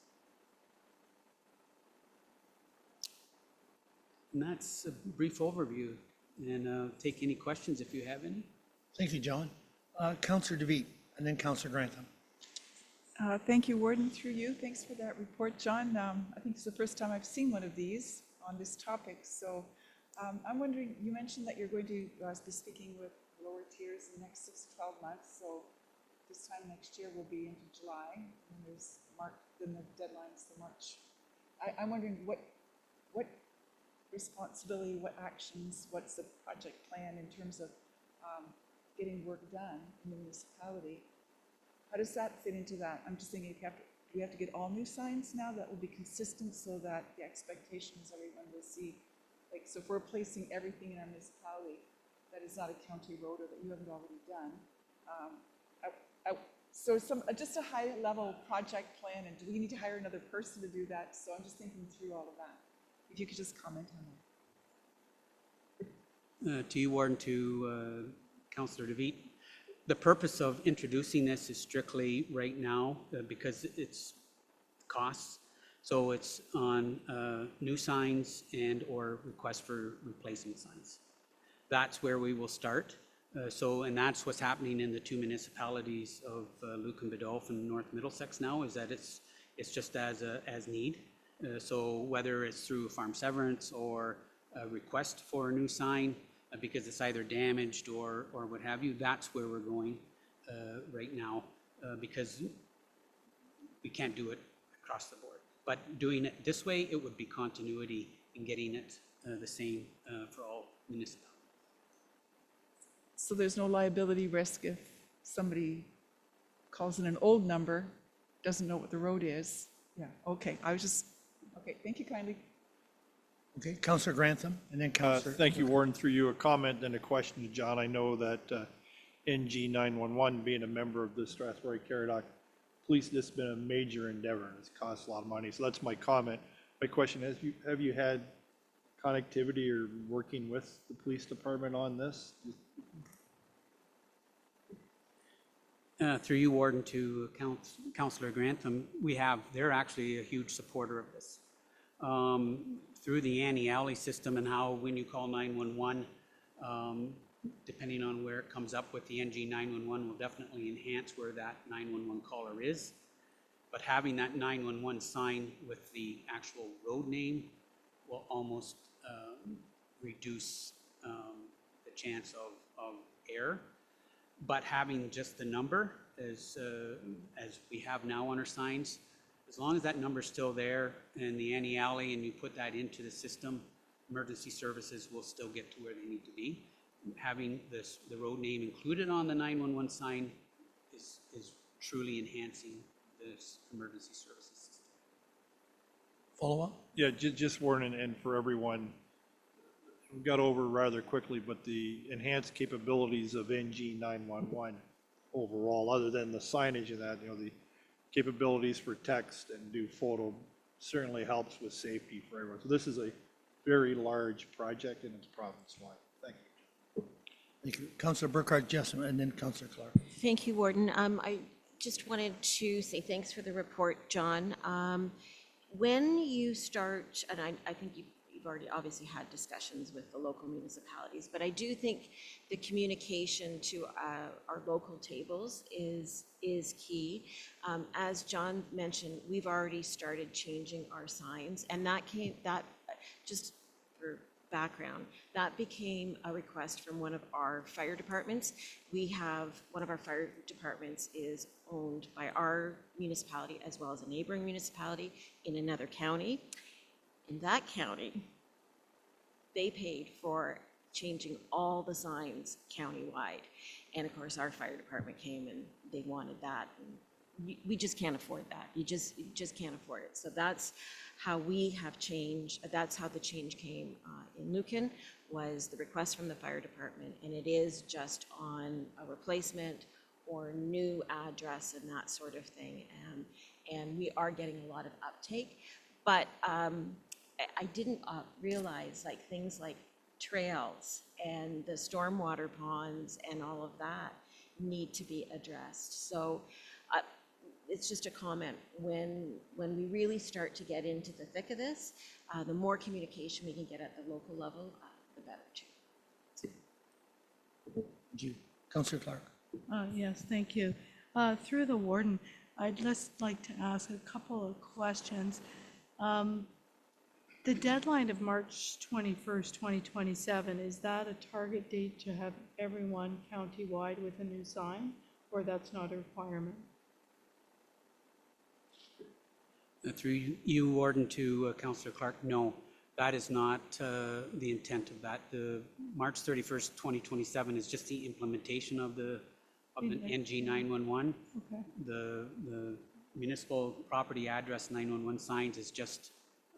And that's a brief overview, and take any questions if you have any. Thank you, John. Councillor DeVete, and then Councillor Grantham. Thank you, Warden, through you. Thanks for that report, John. I think it's the first time I've seen one of these on this topic. So I'm wondering, you mentioned that you're going to be speaking with lower tiers in the next 6 to 12 months. So this time next year will be into July, and there's then the deadline's the March. I'm wondering what responsibility, what actions, what's the project plan in terms of getting work done in the municipality? How does that fit into that? I'm just thinking, do we have to get all new signs now that will be consistent so that the expectations everyone will see? Like, so if we're placing everything in our municipality that is not a county road or that you haven't already done, so just a high-level project plan, and do we need to hire another person to do that? So I'm just thinking through all of that. If you could just comment on that. To you, Warden, to Councillor DeVete. The purpose of introducing this is strictly right now because it's costs. So it's on new signs and or requests for replacement signs. That's where we will start. And that's what's happening in the two municipalities of Luke and Biddulph and North Middlesex now, is that it's just as need. So whether it's through farm severance or a request for a new sign, because it's either damaged or what have you, that's where we're going right now, because we can't do it across the board. But doing it this way, it would be continuity in getting it the same for all municipalities. So there's no liability risk if somebody calls in an old number, doesn't know what the road is? Yeah, okay, okay, thank you kindly. Okay, Councillor Grantham, and then Councillor. Thank you, Warden, through you, a comment and a question to John. I know that NG 911, being a member of the Strathroy-Caradoc Police, this has been a major endeavor, and it's cost a lot of money. So that's my comment. My question is, have you had connectivity or working with the police department on this? Through you, Warden, to Councillor Grantham, they're actually a huge supporter of this. Through the Annie Alley system and how when you call 911, depending on where it comes up with the NG 911 will definitely enhance where that 911 caller is. But having that 911 sign with the actual road name will almost reduce the chance of error. But having just the number as we have now on our signs, as long as that number's still there in the Annie Alley and you put that into the system, emergency services will still get to where they need to be. Having the road name included on the 911 sign is truly enhancing this emergency services system. Follow up? Yeah, just Warden, and for everyone, we got over rather quickly, but the enhanced capabilities of NG 911 overall, other than the signage and that, the capabilities for text and do photo certainly helps with safety for everyone. So this is a very large project and it's province-wide. Thank you. Thank you. Councillor Burkhart Jessamine, and then Councillor Clark. Thank you, Warden. I just wanted to say thanks for the report, John. When you start, and I think you we've already obviously had discussions with the local municipalities, but I do think the communication to our local tables is key. As John mentioned, we've already started changing our signs, and just for background, that became a request from one of our fire departments. One of our fire departments is owned by our municipality as well as a neighboring municipality in another county. In that county, they paid for changing all the signs countywide. And of course, our fire department came and they wanted that. And we just can't afford that. You just can't afford it. So that's how we have changed. That's how the change came in Lucan, was the request from the fire department. And it is just on a replacement or new address and that sort of thing. And we are getting a lot of uptake. But I didn't realize like things like trails and the stormwater ponds and all of that need to be addressed. So it's just a comment. When we really start to get into the thick of this, the more communication we can get at the local level, the better too. Thank you. Councillor Clark. Yes, thank you. Through the warden, I'd just like to ask a couple of questions. The deadline of March 21st, 2027, is that a target date to have everyone countywide with a new sign, or that's not a requirement? Through you, Warden, to Councillor Clark, no, that is not the intent of that. The March 31st, 2027 is just the implementation of the NG 911. Okay. The municipal property address 911 signs is just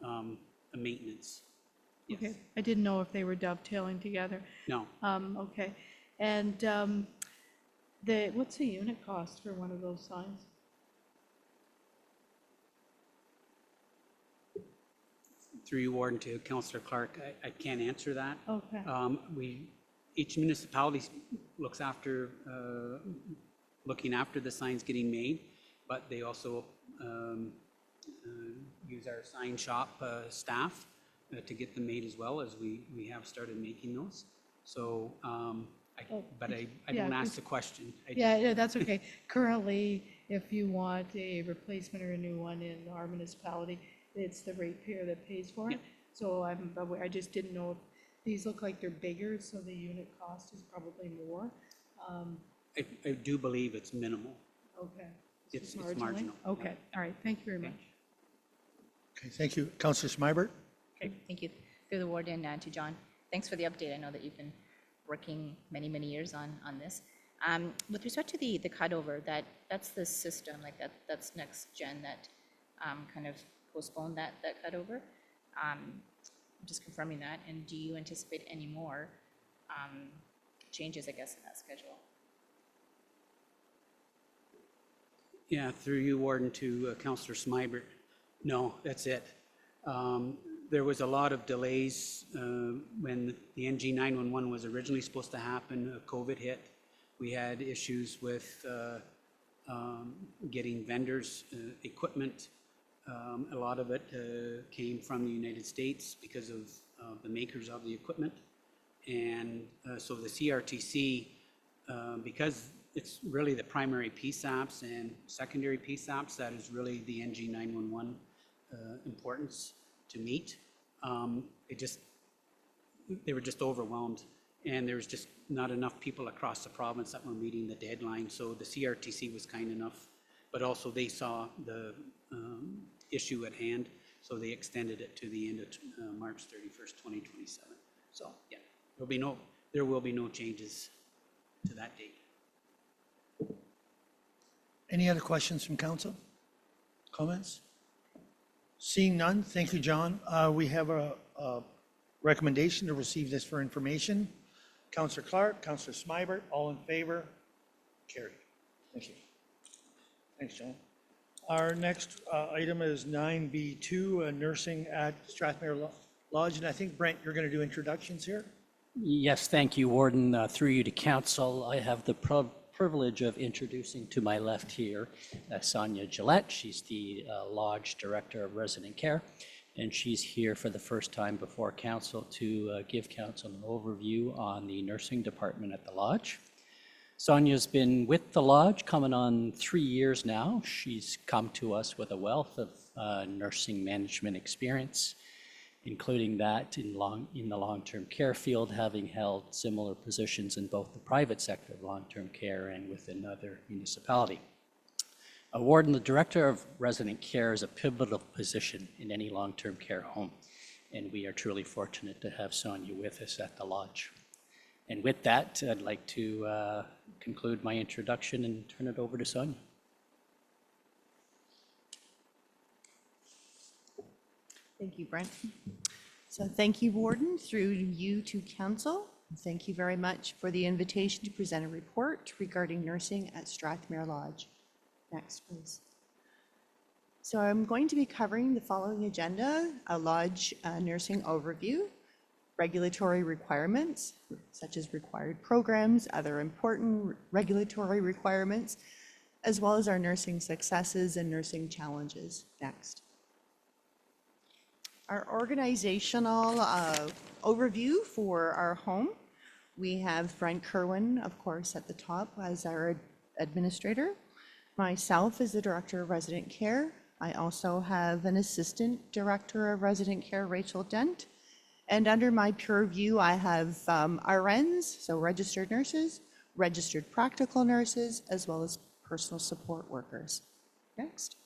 a maintenance. Yes. Okay, I didn't know if they were dovetailing together. No. Okay, and what's the unit cost for one of those signs? Through you, Warden, to Councillor Clark, I can't answer that. Okay. Each municipality looks after, looking after the signs getting made, but they also use our sign shop staff to get them made as well, as we have started making those. So, but I don't ask the question. Yeah, that's okay. Currently, if you want a replacement or a new one in our municipality, it's the ratepayer that pays for it. So I'm aware, I just didn't know if these look like they're bigger, so the unit cost is probably more. I do believe it's minimal. Okay. It's Marginally? marginal. Okay, all right, thank you very much. Okay, thank you. Councillor Smybert. Okay, thank you. Through the warden and to John, thanks for the update. I know that you've been working many, many years on this. With respect to the cutover, that's the system, like that's next gen that kind of postponed that cutover. Just confirming that. And do you anticipate any more changes, I guess, in that schedule? Yeah, through you, Warden, to Councillor Smybert. No, that's it. There was a lot of delays when the NG 911 was originally supposed to happen. COVID hit. We had issues with getting vendors equipment. A lot of it came from the United States because of the makers of the equipment. And so the CRTC, because it's really the primary PSAPs and secondary PSAPs that is really the NG 911 importance to meet. They were just overwhelmed, and there was just not enough people across the province that were meeting the deadline. So the CRTC was kind enough, but also they saw the issue at hand, so they extended it to the end of March 31st, 2027. So yeah, there will be no changes to that date. Any other questions from council? Comments? Seeing none, thank you, John. We have a recommendation to receive this for information. Councillor Clark, Councillor Smybert, all in favor? Carried. Thank you. Thanks, John. Our next item is 9B2, nursing at Strathmere Lodge. And I think, Brent, you're going to do introductions here? Yes, thank you, Warden. Through you to council, I have the privilege of introducing to my left here Sonia Gillette. She's the Lodge Director of Resident Care. and she's here for the first time before council to give council an overview on the nursing department at the Lodge. Sonia's been with the Lodge coming on 3 years now. She's come to us with a wealth of nursing management experience, including that in the long-term care field, having held similar positions in both the private sector of long-term care and with another municipality. Warden, the Director of Resident Care is a pivotal position in any long-term care home, and we are truly fortunate to have Sonia with us at the Lodge. And with that, I'd like to conclude my introduction and turn it over to Sonia. Thank you, Brent. So thank you, Warden, through you to Council. Thank you very much for the invitation to present a report regarding nursing at Strathmere Lodge. Next, please. So I'm going to be covering the following agenda: a Lodge nursing overview, regulatory requirements, such as required programs, other important regulatory requirements, as well as our nursing successes and nursing challenges. Next. Our organizational overview for our home. We have Brent Kerwin, of course, at the top as our administrator. Myself as the Director of Resident Care. I also have an Assistant Director of Resident Care, Rachel Dent. And under my purview, I have RNs, so registered nurses, registered practical nurses, as well as personal support workers. Next.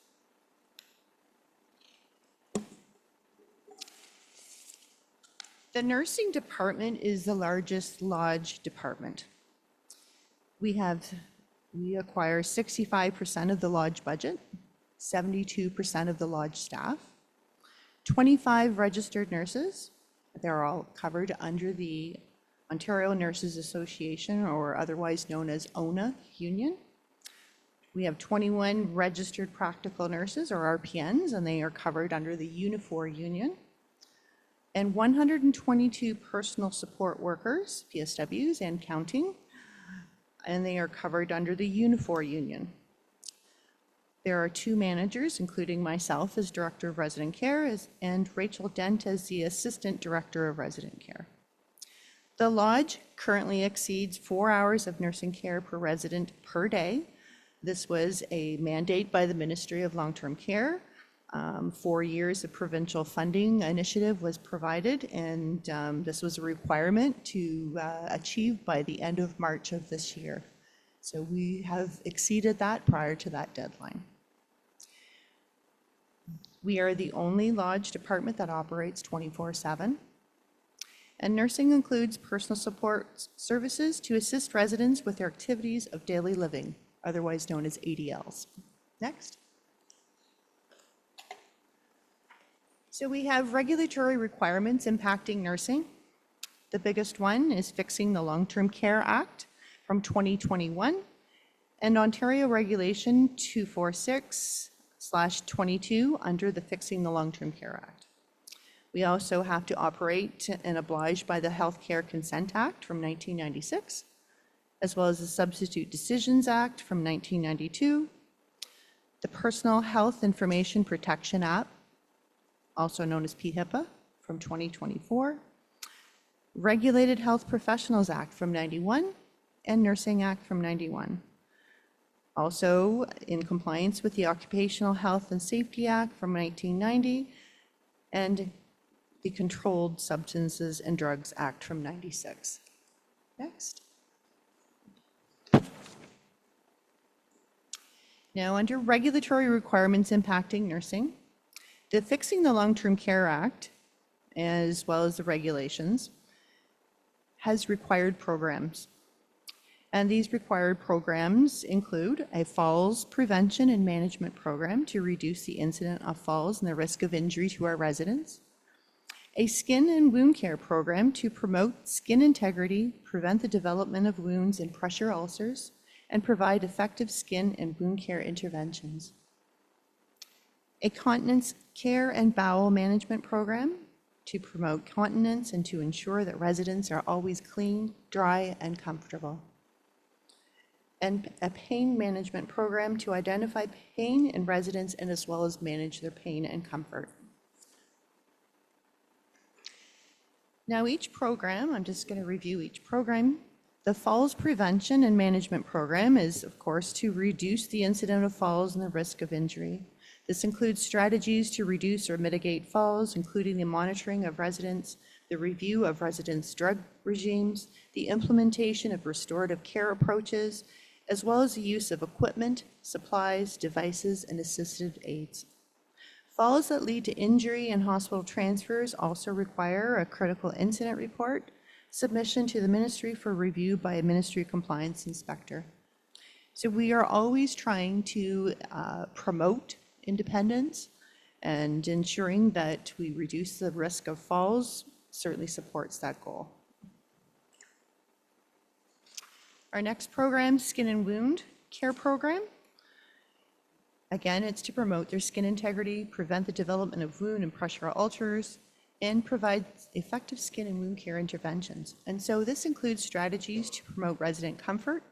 The nursing department is the largest Lodge department. We acquire 65% of the Lodge budget, 72% of the Lodge staff, 25 registered nurses. They're all covered under the Ontario Nurses Association, or otherwise known as ONA union. We have 21 registered practical nurses, or RPNs, and they are covered under the Unifor union. And 122 personal support workers, PSWs and counting, and they are covered under the Unifor union. There are 2 managers, including myself as Director of Resident Care, and Rachel Dent as the Assistant Director of Resident Care. The Lodge currently exceeds 4 hours of nursing care per resident per day. This was a mandate by the Ministry of Long-Term Care. 4 years of provincial funding initiative was provided, and this was a requirement to achieve by the end of March of this year. So we have exceeded that prior to that deadline. We are the only Lodge department that operates 24/7. And nursing includes personal support services to assist residents with their activities of daily living, otherwise known as ADLs. Next. So we have regulatory requirements impacting nursing. The biggest one is fixing the Long-Term Care Act from 2021 and Ontario Regulation 246/22 under the Fixing the Long-Term Care Act. We also have to operate and oblige by the Healthcare Consent Act from 1996, as well as the Substitute Decisions Act from 1992, the Personal Health Information Protection Act, also known as PHIPAA, from 2024, Regulated Health Professionals Act from 91, and Nursing Act from 91. Also in compliance with the Occupational Health and Safety Act from 1990, and the Controlled Substances and Drugs Act from 96. Next. Now, under regulatory requirements impacting nursing, the Fixing the Long-Term Care Act, as well as the regulations, has required programs. And these required programs include a falls prevention and management program to reduce the incident of falls and the risk of injury to our residents, a skin and wound care program to promote skin integrity, prevent the development of wounds and pressure ulcers, and provide effective skin and wound care interventions, a continence care and bowel management program to promote continence and to ensure that residents are always clean, dry, and comfortable, and a pain management program to identify pain in residents and as well as manage their pain and comfort. Now, each program, I'm just going to review each program. The Falls Prevention and Management Program is, of course, to reduce the incident of falls and the risk of injury. This includes strategies to reduce or mitigate falls, including the monitoring of residents, the review of residents' drug regimes, the implementation of restorative care approaches, as well as the use of equipment, supplies, devices, and assistive aids. Falls that lead to injury and hospital transfers also require a critical incident report, submission to the ministry for review by a ministry compliance inspector. So we are always trying to promote independence, and ensuring that we reduce the risk of falls certainly supports that goal. Our next program, Skin and Wound Care Program. Again, it's to promote their skin integrity, prevent the development of wound and pressure ulcers, and provide effective skin and wound care interventions. And so this includes strategies to promote resident comfort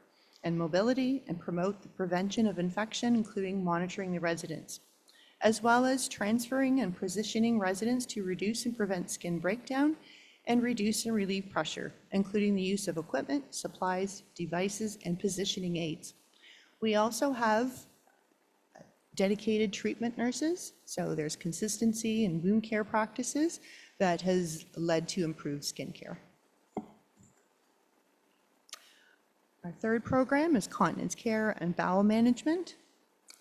and mobility and promote the prevention of infection, including monitoring the residents, as well as transferring and positioning residents to reduce and prevent skin breakdown and reduce and relieve pressure, including the use of equipment, supplies, devices, and positioning aids. We also have dedicated treatment nurses, so there's consistency in wound care practices that has led to improved skin care. Our third program is Continence Care and Bowel Management,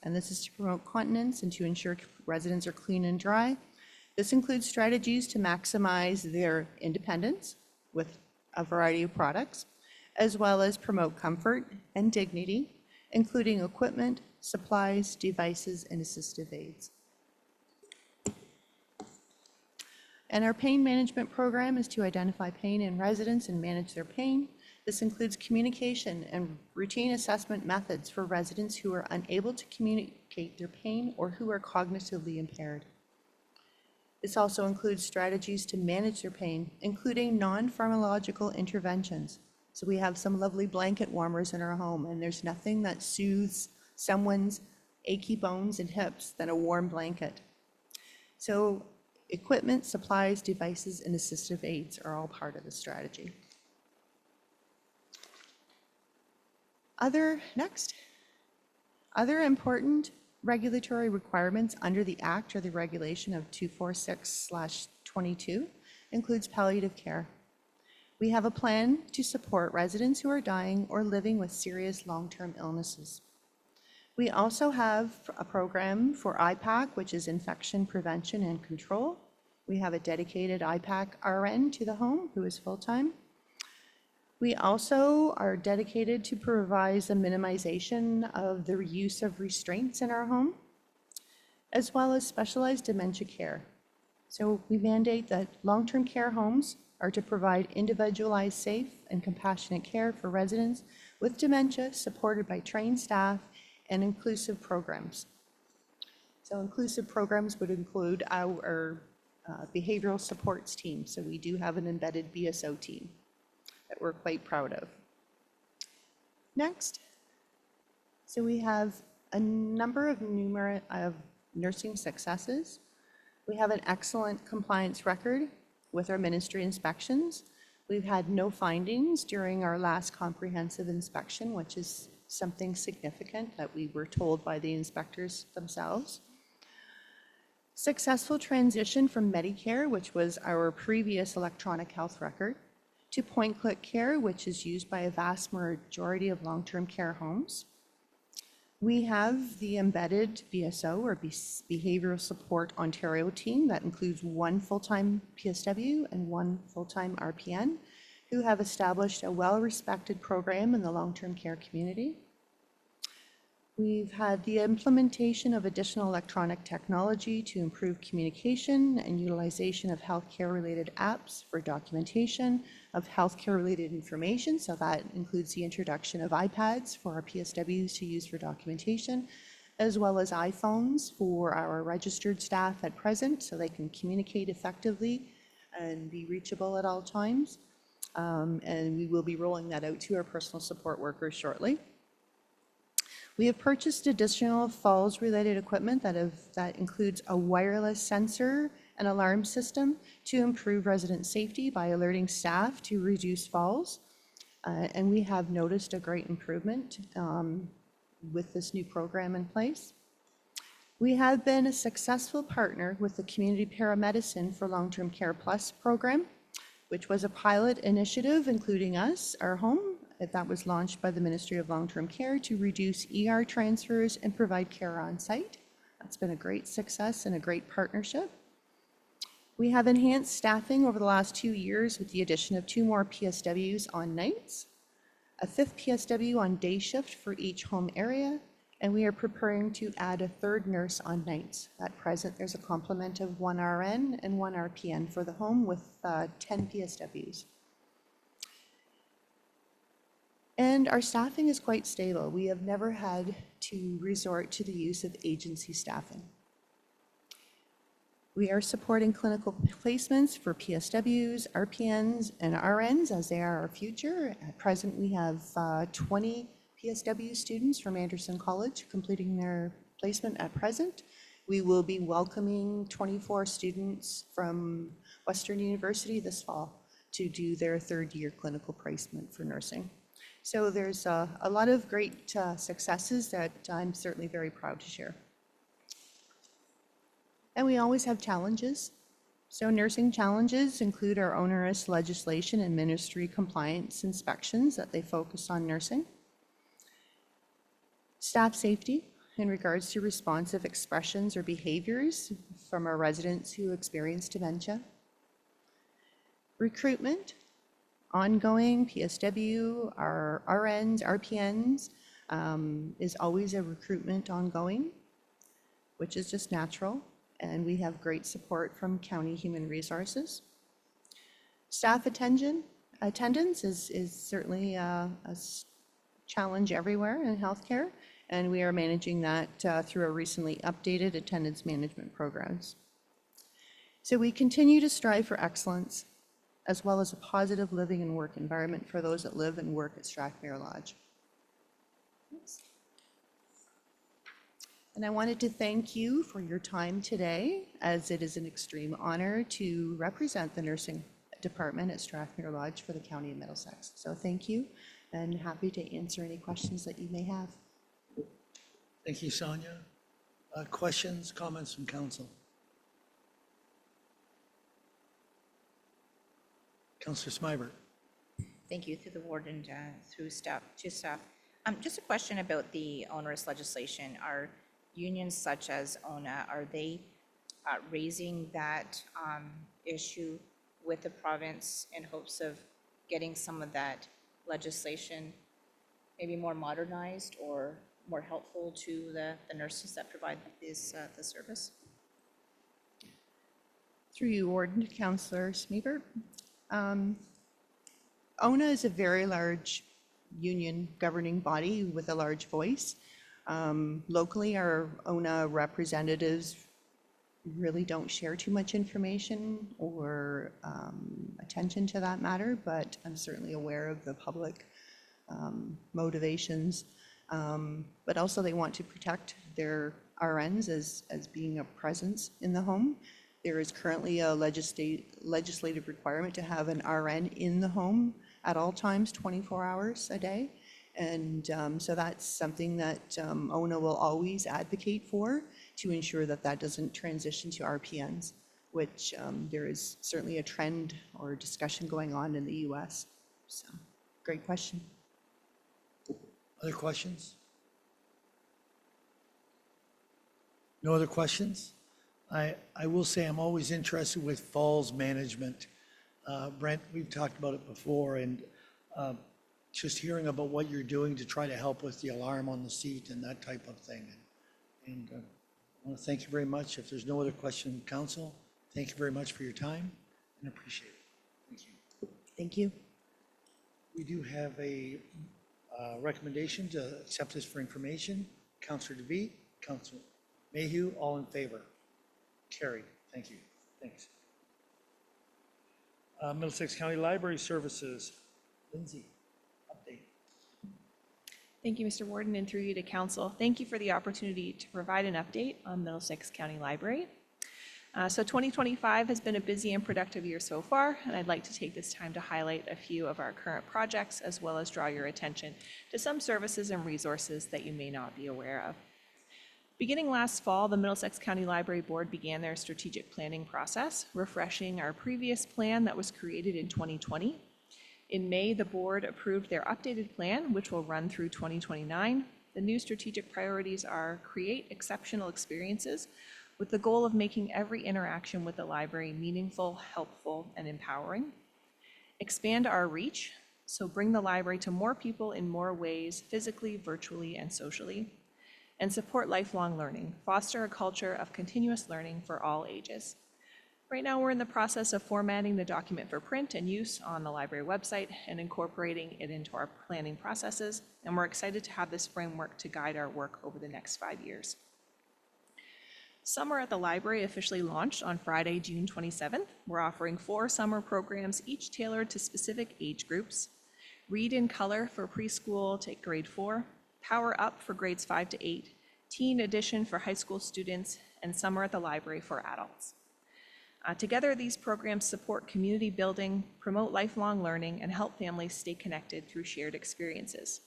and this is to promote continence and to ensure residents are clean and dry. This includes strategies to maximize their independence with a variety of products, as well as promote comfort and dignity, including equipment, supplies, devices, and assistive aids. And our pain management program is to identify pain in residents and manage their pain. This includes communication and routine assessment methods for residents who are unable to communicate their pain or who are cognitively impaired. This also includes strategies to manage their pain, including non-pharmacological interventions. So we have some lovely blanket warmers in our home, and there's nothing that soothes someone's achy bones and hips than a warm blanket. So equipment, supplies, devices, and assistive aids are all part of the strategy. Other important regulatory requirements under the Act or the regulation of 246/22 includes palliative care. We have a plan to support residents who are dying or living with serious long-term illnesses. We also have a program for IPAC, which is infection prevention and control. We have a dedicated IPAC RN to the home who is full-time. We also are dedicated to provide the minimization of the use of restraints in our home, as well as specialized dementia care. So we mandate that long-term care homes are to provide individualized, safe, and compassionate care for residents with dementia, supported by trained staff and inclusive programs. So inclusive programs would include our behavioral supports team. So we do have an embedded BSO team that we're quite proud of. Next, so we have a number of nursing successes. We have an excellent compliance record with our ministry inspections. We've had no findings during our last comprehensive inspection, which is something significant that we were told by the inspectors themselves. Successful transition from Medicare, which was our previous electronic health record, to point-click care, which is used by a vast majority of long-term care homes. We have the embedded BSO, or Behavioral Support Ontario team, that includes one full-time PSW and one full-time RPN, who have established a well-respected program in the long-term care community. We've had the implementation of additional electronic technology to improve communication and utilization of healthcare-related apps for documentation of healthcare-related information. So that includes the introduction of iPads for our PSWs to use for documentation, as well as iPhones for our registered staff at present, so they can communicate effectively and be reachable at all times. And we will be rolling that out to our personal support workers shortly. We have purchased additional falls-related equipment that includes a wireless sensor an alarm system to improve resident safety by alerting staff to reduce falls. And we have noticed a great improvement with this new program in place. We have been a successful partner with the Community Paramedicine for Long-Term Care Plus program, which was a pilot initiative including us, our home, that was launched by the Ministry of Long-Term Care to reduce ER transfers and provide care on site. That's been a great success and a great partnership. We have enhanced staffing over the last 2 years with the addition of 2 more PSWs on nights, a 5th PSW on day shift for each home area, and we are preparing to add a 3rd nurse on nights. At present, there's a complement of 1 RN and 1 RPN for the home with 10 PSWs. And our staffing is quite stable. We have never had to resort to the use of agency staffing. We are supporting clinical placements for PSWs, RPNs, and RNs as they are our future. At present, we have 20 PSW students from Anderson College completing their placement at present. We will be welcoming 24 students from Western University this fall to do their 3rd year clinical placement for nursing. So there's a lot of great successes that I'm certainly very proud to share. And we always have challenges. So nursing challenges include our onerous legislation and ministry compliance inspections that they focus on nursing. Staff safety in regards to responsive expressions or behaviors from our residents who experience dementia. Recruitment, ongoing PSW, our RNs, RPNs, is always a recruitment ongoing, which is just natural, and we have great support from County Human Resources. Staff attendance is certainly a challenge everywhere in healthcare, and we are managing that through our recently updated attendance management programs. So we continue to strive for excellence, as well as a positive living and work environment for those that live and work at Strathmere Lodge. And I wanted to thank you for your time today, as it is an extreme honor to represent the nursing department at Strathmere Lodge for the County of Middlesex. So thank you, and happy to answer any questions that you may have. Thank you, Sonia. Questions, comments from council? Councillor Smyber. Thank you through the warden, through staff, to staff. Just a question about the onerous legislation. Are unions such as ONA, are they raising that issue with the province in hopes of getting some of that legislation maybe more modernized or more helpful to the nurses that provide this, the service? Through you, Warden, to Councillor Smyber. ONA is a very large union governing body with a large voice. Locally, our ONA representatives really don't share too much information or attention to that matter, but I'm certainly aware of the public motivations. But also they want to protect their RNs as being a presence in the home. There is currently a legislative requirement to have an RN in the home at all times, 24 hours a day. And so that's something that ONA will always advocate for, to ensure that that doesn't transition to RPNs, which there is certainly a trend or discussion going on in the US. So, great question. Other questions? No other questions? I will say I'm always interested with falls management. Brent, we've talked about it before, and just hearing about what you're doing to try to help with the alarm on the seat and that type of thing. And I want to thank you very much. If there's no other question, council, thank you very much for your time and appreciate it. Thank you. Thank you. We do have a recommendation to accept this for information. Councillor DeVete, Councillor Mayhew, all in favor? Carried. Thank you. Thanks. Middlesex County Library Services, Lindsay, update. Thank you, Mr. Warden, and through you to council. Thank you for the opportunity to provide an update on Middlesex County Library. So 2025 has been a busy and productive year so far, and I'd like to take this time to highlight a few of our current projects, as well as draw your attention to some services and resources that you may not be aware of. Beginning last fall, the Middlesex County Library Board began their strategic planning process, refreshing our previous plan that was created in 2020. In May, the board approved their updated plan, which will run through 2029. The new strategic priorities are create exceptional experiences with the goal of making every interaction with the library meaningful, helpful, and empowering. Expand our reach, so bring the library to more people in more ways, physically, virtually, and socially. And support lifelong learning, foster a culture of continuous learning for all ages. Right now, we're in the process of formatting the document for print and use on the library website and incorporating it into our planning processes, and we're excited to have this framework to guide our work over the next 5 years. Summer at the library officially launched on Friday, June 27th. We're offering 4 summer programs, each tailored to specific age groups. Read in Color for preschool to grade 4, Power Up for grades 5 to 8, Teen Edition for high school students, and Summer at the Library for adults. Together, these programs support community building, promote lifelong learning, and help families stay connected through shared experiences.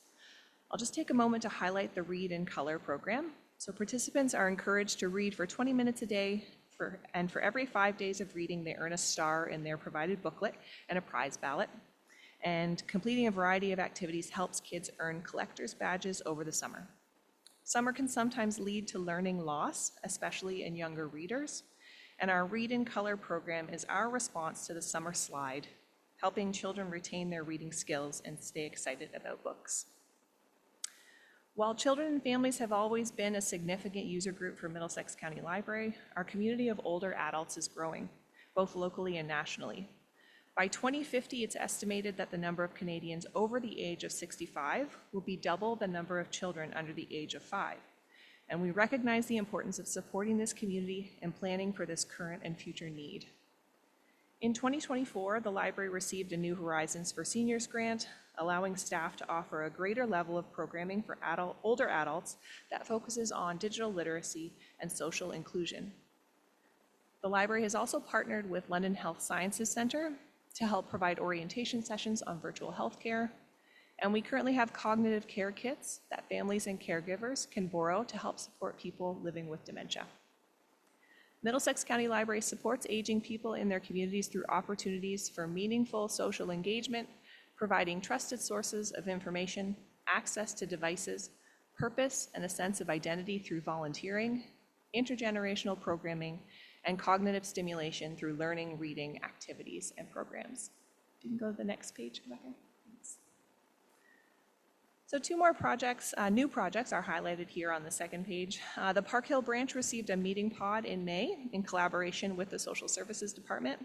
I'll just take a moment to highlight the Read in Color program. So participants are encouraged to read for 20 minutes a day, and for every 5 days of reading, they earn a star in their provided booklet and a prize ballot. And completing a variety of activities helps kids earn collector's badges over the summer. Summer can sometimes lead to learning loss, especially in younger readers. And our Read in Color program is our response to the summer slide, helping children retain their reading skills and stay excited about books. While children and families have always been a significant user group for Middlesex County Library, our community of older adults is growing, both locally and nationally. By 2050, it's estimated that the number of Canadians over the age of 65 will be double the number of children under the age of 5. And we recognize the importance of supporting this community and planning for this current and future need. In 2024, the library received a New Horizons for Seniors grant, allowing staff to offer a greater level of programming for older adults that focuses on digital literacy and social inclusion. The library has also partnered with London Health Sciences Centre to help provide orientation sessions on virtual healthcare. And we currently have cognitive care kits that families and caregivers can borrow to help support people living with dementia. Middlesex County Library supports aging people in their communities through opportunities for meaningful social engagement, providing trusted sources of information, access to devices, purpose, and a sense of identity through volunteering, intergenerational programming, and cognitive stimulation through learning, reading, activities, and programs. You can go to the next page, Rebecca. Thanks. So 2 more projects, new projects are highlighted here on the second page. The Park Hill branch received a meeting pod in May in collaboration with the Social Services Department.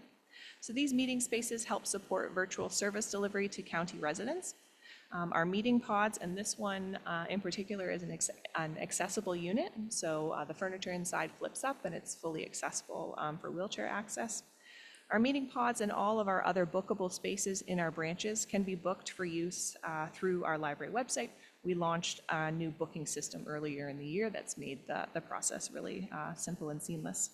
So these meeting spaces help support virtual service delivery to county residents. Our meeting pods, and this one in particular is an accessible unit. So the furniture inside flips up and it's fully accessible for wheelchair access. Our meeting pods and all of our other bookable spaces in our branches can be booked for use through our library website. We launched a new booking system earlier in the year that's made the process really simple and seamless.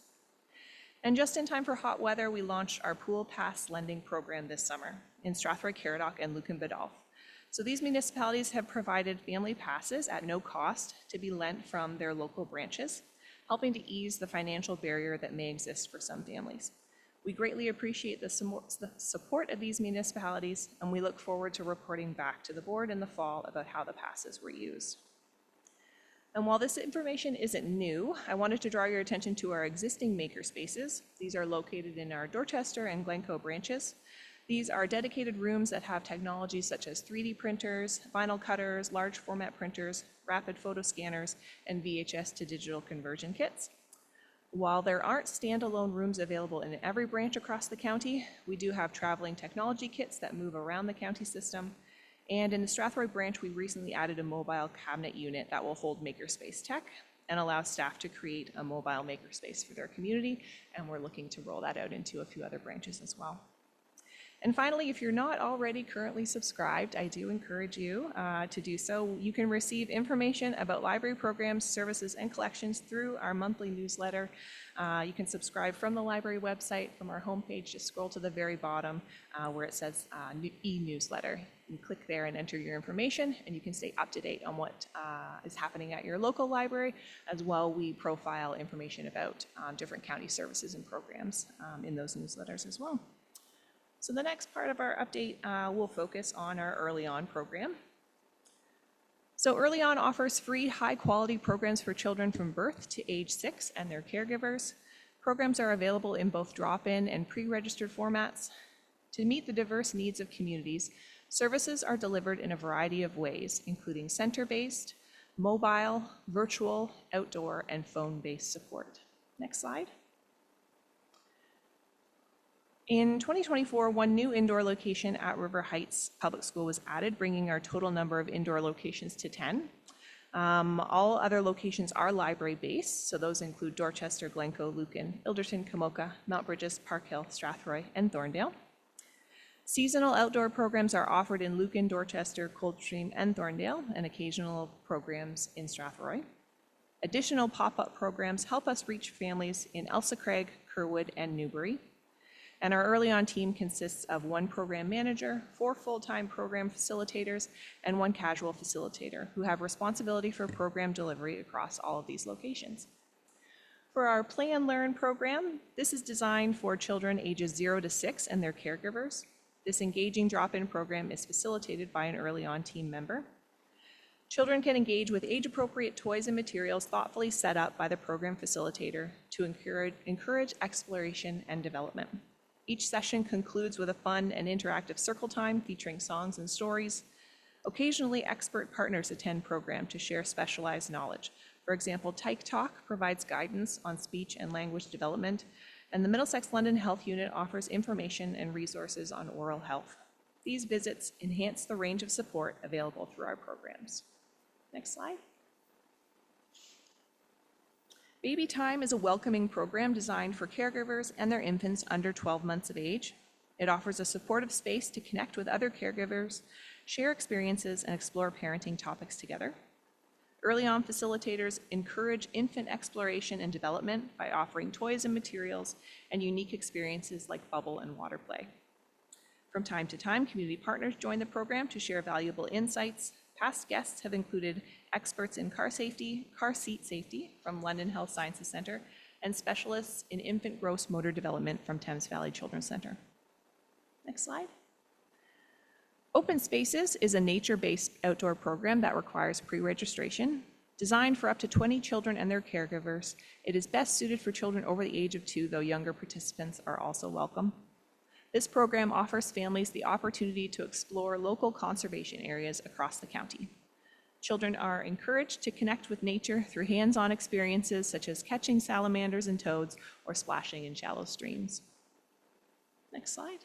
And just in time for hot weather, we launched our Pool Pass lending program this summer in Strathroy, Caradoc, and Lucan Biddulph. So these municipalities have provided family passes at no cost to be lent from their local branches, helping to ease the financial barrier that may exist for some families. We greatly appreciate the support of these municipalities, and we look forward to reporting back to the board in the fall about how the passes were used. And while this information isn't new, I wanted to draw your attention to our existing maker spaces. These are located in our Dorchester and Glencoe branches. These are dedicated rooms that have technologies such as 3D printers, vinyl cutters, large format printers, rapid photo scanners, and VHS to digital conversion kits. While there aren't standalone rooms available in every branch across the county, we do have traveling technology kits that move around the county system. And in the Strathroy branch, we recently added a mobile cabinet unit that will hold makerspace tech and allow staff to create a mobile makerspace for their community. And we're looking to roll that out into a few other branches as well. And finally, if you're not already currently subscribed, I do encourage you to do so. You can receive information about library programs, services, and collections through our monthly newsletter. You can subscribe from the library website, from our homepage. Just scroll to the very bottom where it says e-newsletter. You can click there and enter your information, and you can stay up to date on what is happening at your local library. As well, we profile information about different county services and programs in those newsletters as well. So the next part of our update will focus on our Early On program. So Early On offers free, high-quality programs for children from birth to age 6 and their caregivers. Programs are available in both drop-in and pre-registered formats. To meet the diverse needs of communities, services are delivered in a variety of ways, including center-based, mobile, virtual, outdoor, and phone-based support. Next slide. In 2024, one new indoor location at River Heights Public School was added, bringing our total number of indoor locations to 10. All other locations are library-based, so those include Dorchester, Glencoe, Lucan, Ilderton, Kamoka, Mount Bridges, Park Hill, Strathroy, and Thorndale. Seasonal outdoor programs are offered in Lucan, Dorchester, Coldstream, and Thorndale, and occasional programs in Strathroy. Additional pop-up programs help us reach families in Elsa Craig, Kerwood, and Newbury. And our Early On team consists of 1 program manager, 4 full-time program facilitators, and 1 casual facilitator who have responsibility for program delivery across all of these locations. For our Play and Learn program, this is designed for children ages 0 to 6 and their caregivers. This engaging drop-in program is facilitated by an Early On team member. Children can engage with age-appropriate toys and materials thoughtfully set up by the program facilitator to encourage exploration and development. Each session concludes with a fun and interactive circle time featuring songs and stories. Occasionally, expert partners attend program to share specialized knowledge. For example, Tyke Talk provides guidance on speech and language development, and the Middlesex London Health Unit offers information and resources on oral health. These visits enhance the range of support available through our programs. Next slide. Baby Time is a welcoming program designed for caregivers and their infants under 12 months of age. It offers a supportive space to connect with other caregivers, share experiences, and explore parenting topics together. Early On facilitators encourage infant exploration and development by offering toys and materials and unique experiences like bubble and water play. From time to time, community partners join the program to share valuable insights. Past guests have included experts in car seat safety from London Health Sciences Centre, and specialists in infant gross motor development from Thames Valley Children's Centre. Next slide. Open Spaces is a nature-based outdoor program that requires pre-registration. Designed for up to 20 children and their caregivers, it is best suited for children over the age of 2, though younger participants are also welcome. This program offers families the opportunity to explore local conservation areas across the county. Children are encouraged to connect with nature through hands-on experiences such as catching salamanders and toads or splashing in shallow streams. Next slide.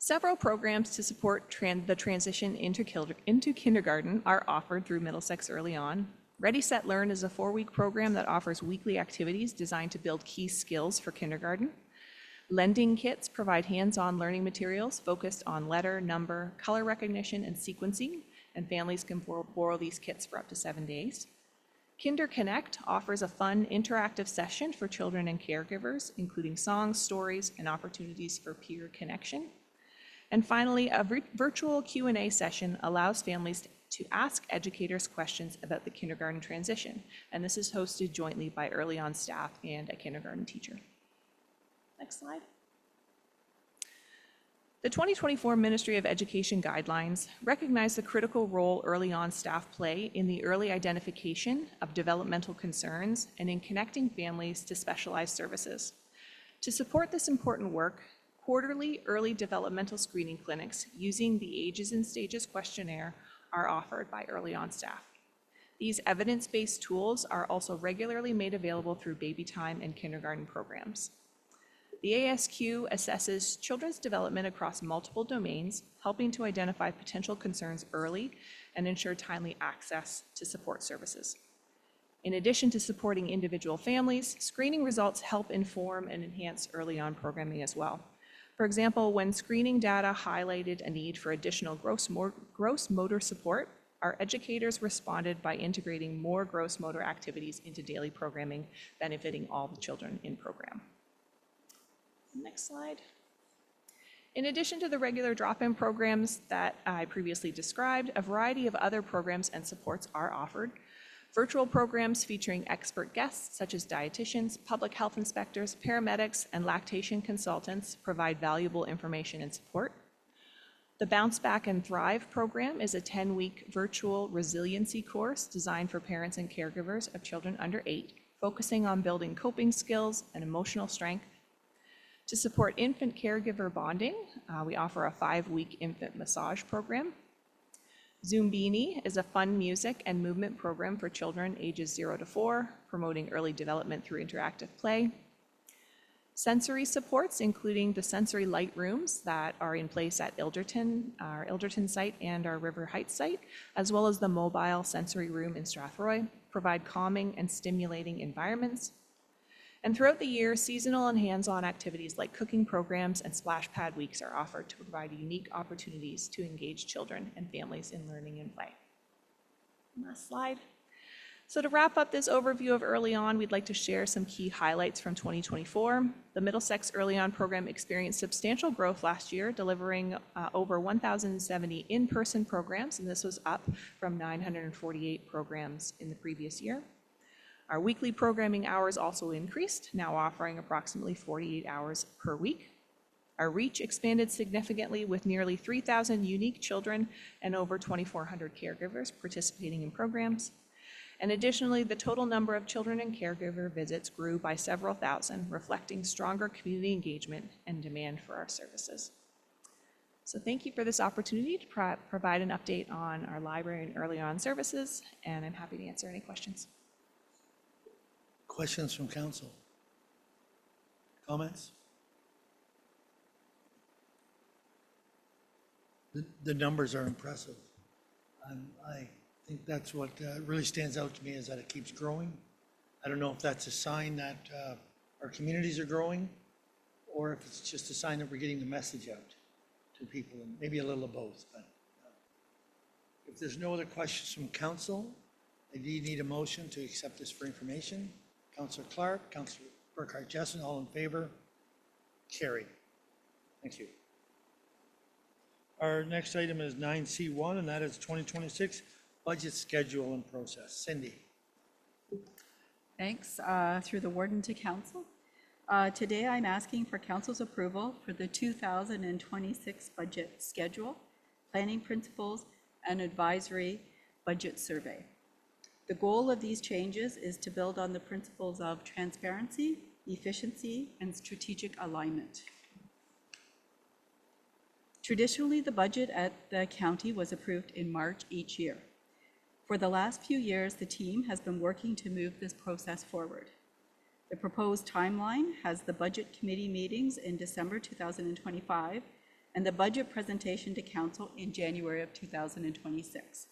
Several programs to support the transition into kindergarten are offered through Middlesex Early On. Ready, Set, Learn is a 4-week program that offers weekly activities designed to build key skills for kindergarten. Lending kits provide hands-on learning materials focused on letter, number, color recognition, and sequencing, and families can borrow these kits for up to 7 days. Kinder Connect offers a fun, interactive session for children and caregivers, including songs, stories, and opportunities for peer connection. And finally, a virtual Q&A session allows families to ask educators questions about the kindergarten transition, and this is hosted jointly by Early On staff and a kindergarten teacher. Next slide. The 2024 Ministry of Education guidelines recognize the critical role Early On staff play in the early identification of developmental concerns and in connecting families to specialized services. To support this important work, quarterly early developmental screening clinics using the Ages and Stages questionnaire are offered by Early On staff. These evidence-based tools are also regularly made available through Baby Time and kindergarten programs. The ASQ assesses children's development across multiple domains, helping to identify potential concerns early and ensure timely access to support services. In addition to supporting individual families, screening results help inform and enhance Early On programming as well. For example, when screening data highlighted a need for additional gross motor support, our educators responded by integrating more gross motor activities into daily programming, benefiting all the children in program. Next slide. In addition to the regular drop-in programs that I previously described, a variety of other programs and supports are offered. Virtual programs featuring expert guests such as dietitians, public health inspectors, paramedics, and lactation consultants provide valuable information and support. The Bounce Back and Thrive program is a 10-week virtual resiliency course designed for parents and caregivers of children under 8, focusing on building coping skills and emotional strength. To support infant caregiver bonding, we offer a 5-week infant massage program. Zoombini is a fun music and movement program for children ages 0 to 4, promoting early development through interactive play. Sensory supports, including the sensory light rooms that are in place at Ilderton, our Ilderton site and our River Heights site, as well as the mobile sensory room in Strathroy, provide calming and stimulating environments. And throughout the year, seasonal and hands-on activities like cooking programs and splash pad weeks are offered to provide unique opportunities to engage children and families in learning and play. Last slide. So to wrap up this overview of Early On, we'd like to share some key highlights from 2024. The Middlesex Early On program experienced substantial growth last year, delivering over 1,070 in-person programs, and this was up from 948 programs in the previous year. Our weekly programming hours also increased, now offering approximately 48 hours per week. Our reach expanded significantly with nearly 3,000 unique children and over 2,400 caregivers participating in programs. And additionally, the total number of children and caregiver visits grew by several thousand, reflecting stronger community engagement and demand for our services. So thank you for this opportunity to provide an update on our library and Early On services, and I'm happy to answer any questions. Questions from council? Comments? The numbers are impressive. I think that's what really stands out to me, is that it keeps growing. I don't know if that's a sign that our communities are growing, or if it's just a sign that we're getting the message out to people, and maybe a little of both. But if there's no other questions from council, I do need a motion to accept this for information. Councillor Clark, Councillor Burkhart-Jessen, all in favor? Carried. Thank you. Our next item is 9C1, and that is 2026 budget schedule and process. Cindy. Thanks. Through the warden to council. Today I'm asking for council's approval for the 2026 budget schedule, planning principles, and advisory budget survey. The goal of these changes is to build on the principles of transparency, efficiency, and strategic alignment. Traditionally, the budget at the county was approved in March each year. For the last few years, the team has been working to move this process forward. The proposed timeline has the budget committee meetings in December 2025 and the budget presentation to council in January of 2026.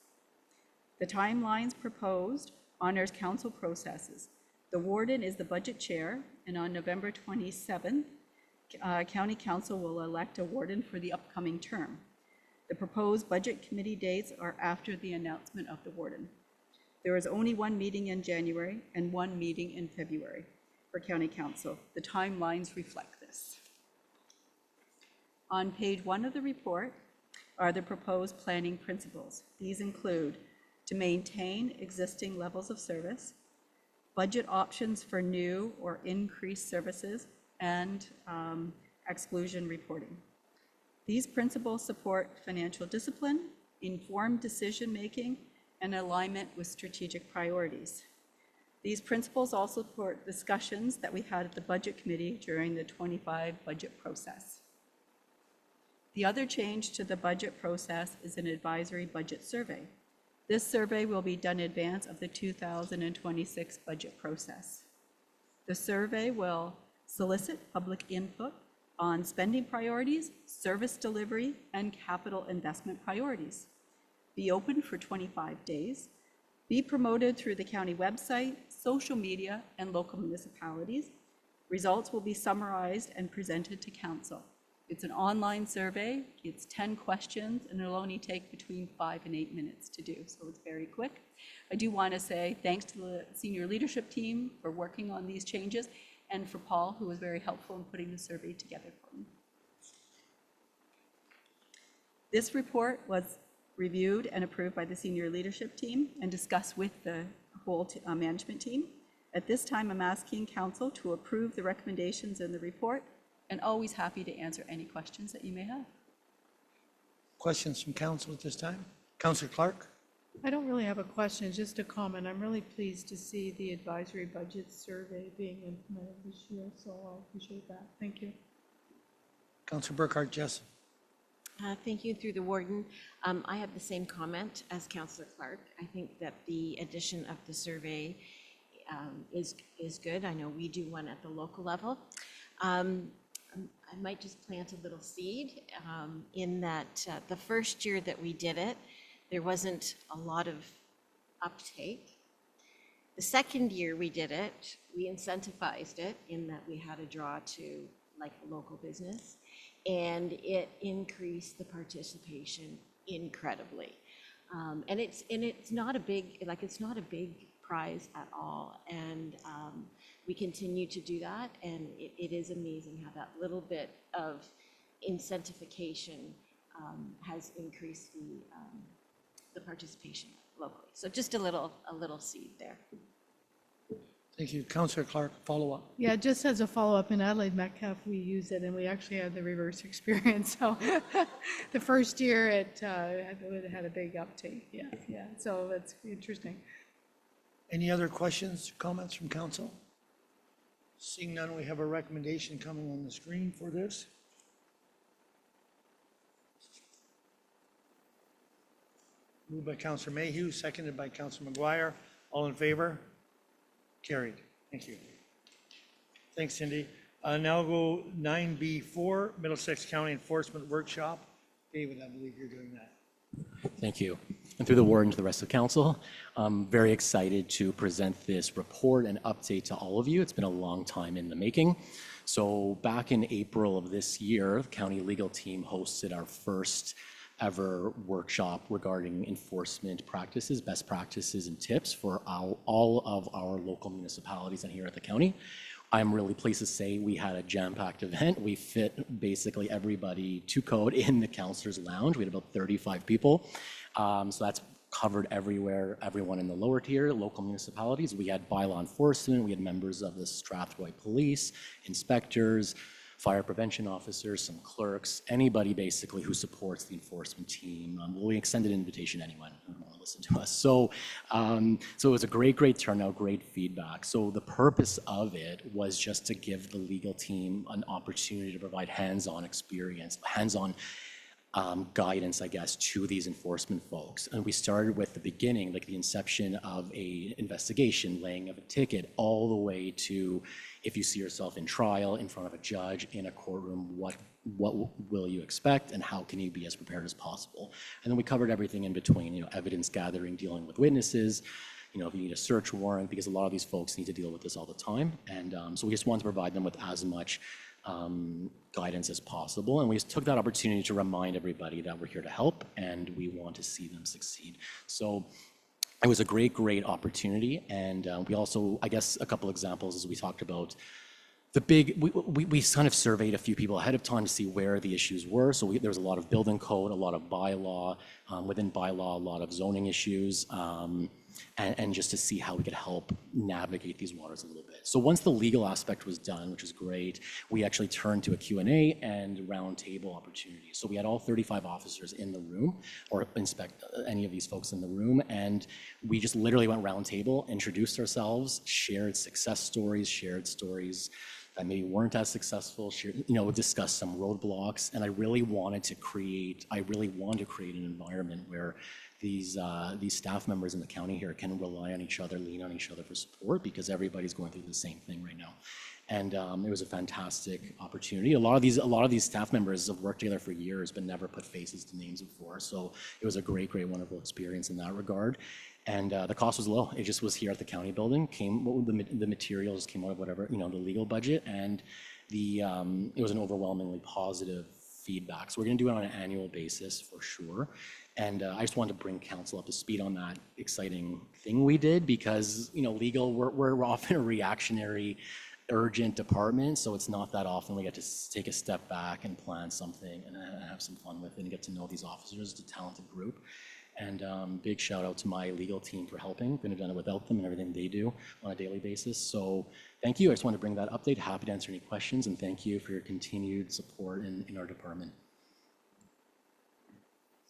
The timelines proposed honors council processes. The warden is the budget chair, and on November 27th, County Council will elect a warden for the upcoming term. The proposed budget committee dates are after the announcement of the warden. There is only one meeting in January and one meeting in February for County Council. The timelines reflect this. On page 1 of the report are the proposed planning principles. These include to maintain existing levels of service, budget options for new or increased services, and exclusion reporting. These principles support financial discipline, informed decision-making, and alignment with strategic priorities. These principles also support discussions that we had at the Budget Committee during the 25 budget process. The other change to the budget process is an advisory budget survey. This survey will be done in advance of the 2026 budget process. The survey will solicit public input on spending priorities, service delivery, and capital investment priorities. Be open for 25 days. Be promoted through the county website, social media, and local municipalities. Results will be summarized and presented to council. It's an online survey, it's 10 questions, and it'll only take between 5 and 8 minutes to do, so it's very quick. I do want to say thanks to the senior leadership team for working on these changes, and for Paul, who was very helpful in putting the survey together for me. This report was reviewed and approved by the senior leadership team and discussed with the whole management team. At this time, I'm asking council to approve the recommendations in the report, and always happy to answer any questions that you may have. Questions from council at this time? Councillor Clark? I don't really have a question, just a comment. I'm really pleased to see the advisory budget survey being implemented this year, so I appreciate that. Thank you. Councillor Burkhart Jess? Thank you. Through the warden, I have the same comment as Councillor Clark. I think that the addition of the survey is good. I know we do one at the local level. I might just plant a little seed in that the first year that we did it, there wasn't a lot of uptake. The second year we did it, we incentivized it in that we had a draw to like a local business, and it increased the participation incredibly. And it's not a big, like it's not a big prize at all. And we continue to do that, and it is amazing how that little bit of incentivification has increased the participation locally. So just a little seed there. Thank you. Councillor Clark, follow up. Yeah, just as a follow-up, in Adelaide Metcalf, we use it, and we actually had the reverse experience. So the first year, it had a big uptake. Yeah. So that's interesting. Any other questions, comments from council? Seeing none, we have a recommendation coming on the screen for this. Moved by Councillor Mayhew, seconded by Councillor McGuire. All in favor? Carried. Thank you. Thanks, Cindy. Now go 9B4, Middlesex County Enforcement Workshop. David, I believe you're doing that. Thank you. And through the warden to the rest of council, I'm very excited to present this report and update to all of you. It's been a long time in the making. So back in April of this year, the county legal team hosted our first ever workshop regarding enforcement practices, best practices, and tips for all of our local municipalities and here at the county. I'm really pleased to say we had a jam-packed event. We fit basically everybody to code in the counselor's lounge. We had about 35 people. So that's covered everywhere, everyone in the lower tier, local municipalities. We had bylaw enforcement. We had members of the Strathroy Police, inspectors, fire prevention officers, some clerks, anybody basically who supports the enforcement team. We extended an invitation to anyone who want to listen to us. So it was a great turnout, great feedback. So the purpose of it was just to give the legal team an opportunity to provide hands-on experience, hands-on guidance, I guess, to these enforcement folks. And we started with the beginning, like the inception of a investigation, laying of a ticket, all the way to if you see yourself in trial, in front of a judge, in a courtroom, what will you expect and how can you be as prepared as possible? And then we covered everything in between, evidence gathering, dealing with witnesses, if you need a search warrant, because a lot of these folks need to deal with this all the time. And so we just wanted to provide them with as much guidance as possible. And we just took that opportunity to remind everybody that we're here to help and we want to see them succeed. So it was a great opportunity. And we also, I guess, a couple examples as we talked about we kind of surveyed a few people ahead of time to see where the issues were. So there was a lot of building code, a lot of bylaw, within bylaw, a lot of zoning issues, and just to see how we could help navigate these waters a little bit. So once the legal aspect was done, which is great, we actually turned to a Q&A and roundtable opportunity. So we had all 35 officers in the room, or inspect any of these folks in the room, and we just literally went roundtable, introduced ourselves, shared success stories, shared stories that maybe weren't as successful, discussed some roadblocks, and I really wanted to create an environment where these staff members in the county here can rely on each other, lean on each other for support, because everybody's going through the same thing right now. And it was a fantastic opportunity. A lot of these staff members have worked together for years, but never put faces to names before. So it was a great, wonderful experience in that regard. And the cost was low. It just was here at the county building. The materials came out of whatever, the legal budget, and it was an overwhelmingly positive feedback. So we're going to do it on an annual basis for sure. And I just wanted to bring council up to speed on that exciting thing we did because, legal, we're often a reactionary, urgent department. So it's not that often we get to take a step back and plan something and have some fun with it and get to know these officers. It's a talented group. And big shout out to my legal team for helping. Couldn't have done it without them and everything they do on a daily basis. So thank you. I just wanted to bring that update. Happy to answer any questions and thank you for your continued support in our department.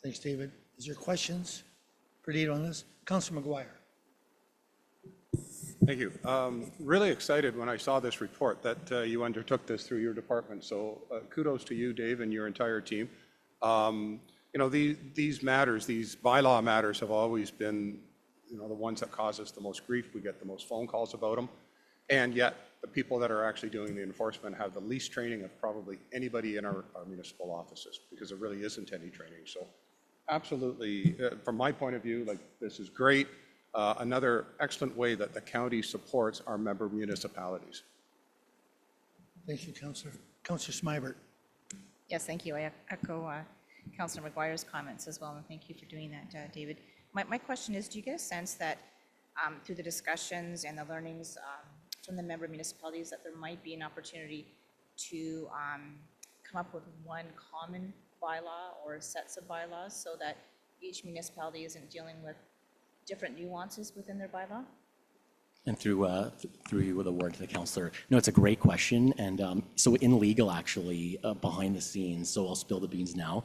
Thanks, David. Is there questions for David on this? Councilor McGuire. Thank you. Really excited when I saw this report that you undertook this through your department. So kudos to you, Dave, and your entire team. These matters, these bylaw matters have always been, the ones that cause us the most grief. We get the most phone calls about them. And yet the people that are actually doing the enforcement have the least training of probably anybody in our municipal offices because there really isn't any training. So absolutely, from my point of view, this is great. Another excellent way that the county supports our member municipalities. Thank you, Councilor. Councilor Smybert. Yes, thank you. I echo Councilor McGuire's comments as well, and thank you for doing that, David. My question is, do you get a sense that through the discussions and the learnings from the member municipalities that there might be an opportunity to come up with one common bylaw or sets of bylaws so that each municipality isn't dealing with different nuances within their bylaw? And through you with a word to the councillor. No, it's a great question. And so in legal, actually, behind the scenes, so I'll spill the beans now.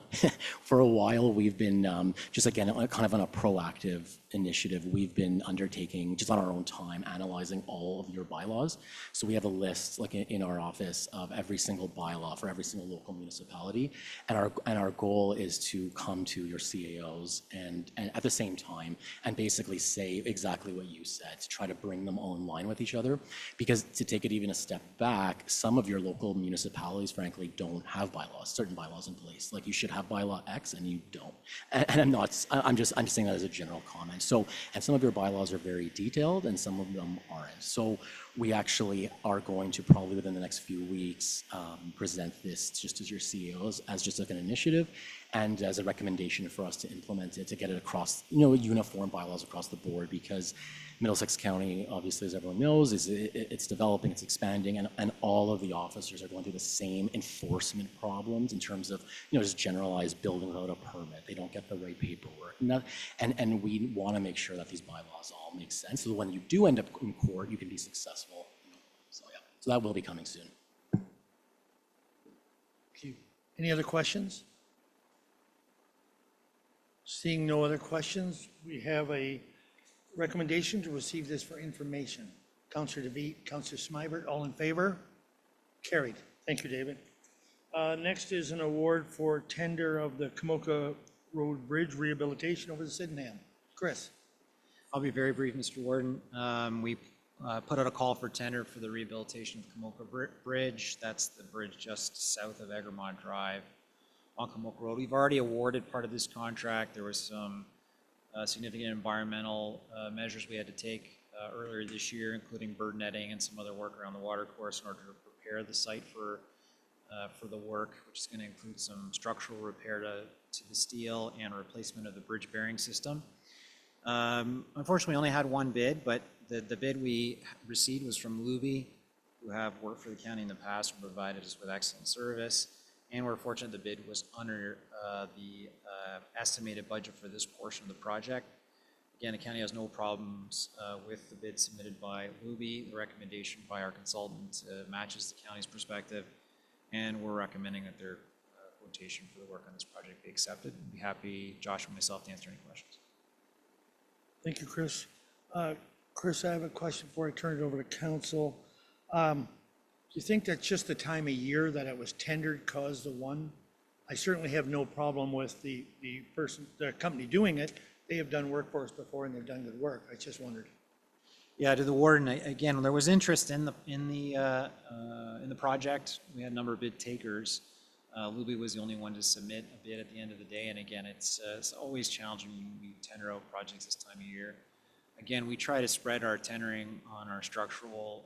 For a while, we've been just again, kind of on a proactive initiative, we've been undertaking, just on our own time, analyzing all of your bylaws. So we have a list, like in our office, of every single bylaw for every single local municipality. And our goal is to come to your CAOs and at the same time, and basically say exactly what you said, to try to bring them all in line with each other. Because to take it even a step back, some of your local municipalities, frankly, don't have bylaws, certain bylaws in place. Like you should have bylaw X and you don't. And I'm just saying that as a general comment. So, and some of your bylaws are very detailed and some of them aren't. So we actually are going to probably within the next few weeks present this just as your CEOs as just like an initiative and as a recommendation for us to implement it, to get it across, uniform bylaws across the board, because Middlesex County, obviously, as everyone knows, it's developing, it's expanding, and all of the officers are going through the same enforcement problems in terms of, just generalized building without a permit. They don't get the right paperwork. And we want to make sure that these bylaws all make sense, so when you do end up in court, you can be successful. So yeah, so that will be coming soon. Thank you. Any other questions? Seeing no other questions, we have a recommendation to receive this for information. Councillor DeVete, Councillor Smybert, all in favor? Carried. Thank you, David. Next is an award for tender of the Kamoka Road Bridge rehabilitation over the Sydenham. Chris. I'll be very brief, Mr. Warden. We put out a call for tender for the rehabilitation of Kamoka Bridge. That's the bridge just south of Egremont Drive on Kamoka Road. We've already awarded part of this contract. There was some significant environmental measures we had to take earlier this year, including bird netting and some other work around the water course in order to prepare the site for the work, which is going to include some structural repair to the steel and replacement of the bridge bearing system. Unfortunately, we only had one bid, but the bid we received was from Luby, who have worked for the county in the past and provided us with excellent service. And we're fortunate the bid was under the estimated budget for this portion of the project. Again, the county has no problems with the bid submitted by Luby. The recommendation by our consultant matches the county's perspective, and we're recommending that their quotation for the work on this project be accepted. I'd be happy, Josh and myself, to answer any questions. Thank you, Chris. Chris, I have a question before I turn it over to council. Do you think that's just the time of year that it was tendered caused the one? I certainly have no problem with the company doing it. They have done work for us before and they've done good work. I just wondered. Yeah, to the warden, again, there was interest in the project. We had a number of bid takers. Luby was the only one to submit a bid at the end of the day. And again, it's always challenging when we tender out projects this time of year. Again, we try to spread our tendering on our structural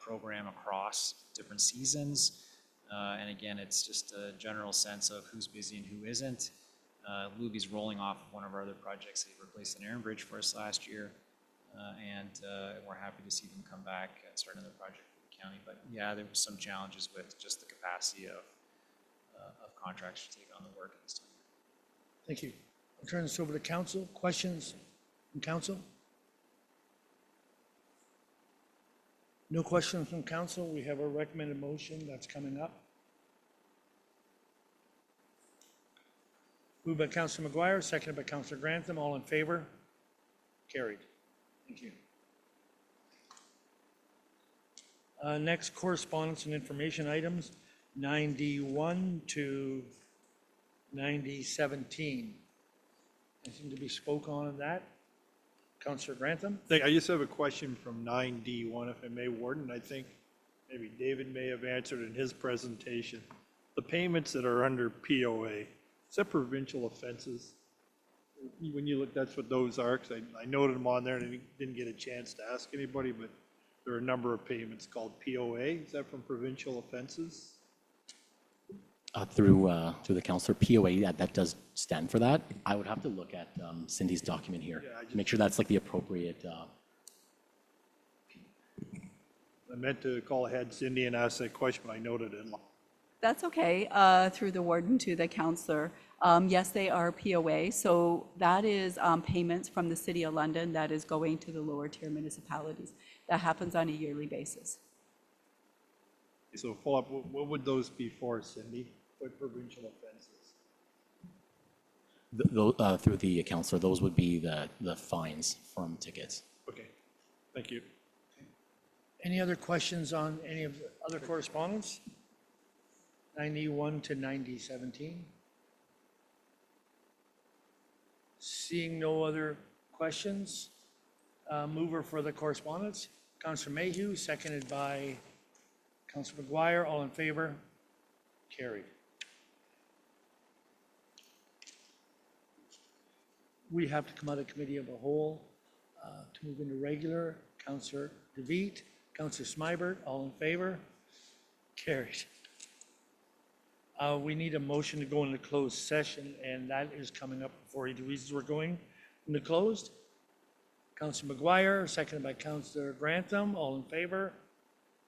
program across different seasons. And again, it's just a general sense of who's busy and who isn't. Luby's rolling off of one of our other projects. They replaced an Aaron Bridge for us last year. And we're happy to see them come back and start another project for the county. But yeah, there was some challenges with just the capacity of contracts to take on the work this time. Thank you. I'll turn this over to council. Questions from council? No questions from council. We have a recommended motion that's coming up. Moved by Councilor McGuire, seconded by Councilor Grantham. All in favor? Carried. Thank you. Next, correspondence and information items, 9D1 to 9017. Anything to be spoke on in that? Councilor Grantham? I just have a question from 9D1, if I may, Warden. I think maybe David may have answered in his presentation. The payments that are under POA, is that provincial offenses? When you look, that's what those are, because I noted them on there and I didn't get a chance to ask anybody, but there are a number of payments called POA. Is that from provincial offenses? Through the councillor, POA, that does stand for that. I would have to look at Cindy's document here to make sure that's like the appropriate. I meant to call ahead Cindy and ask that question, but I noted it. That's okay, through the warden to the counselor. Yes, they are POA, so that is payments from the City of London that is going to the lower tier municipalities. That happens on a yearly basis. So follow up, what would those be for, Cindy? What provincial offenses? Through the councillor, those would be the fines from tickets. Okay, thank you. Any other questions on any of the other correspondence? 91 to 9017. Seeing no other questions, mover for the correspondence, Councilor Mayhew, seconded by Councilor McGuire. All in favor? Carried. We have to come out of committee of the whole to move into regular. Councilor DeVete, Councilor Smybert, all in favor? Carried. We need a motion to go into closed session, and that is coming up before you. The reasons we're going into closed. Councilor McGuire, seconded by Councilor Grantham, all in favor?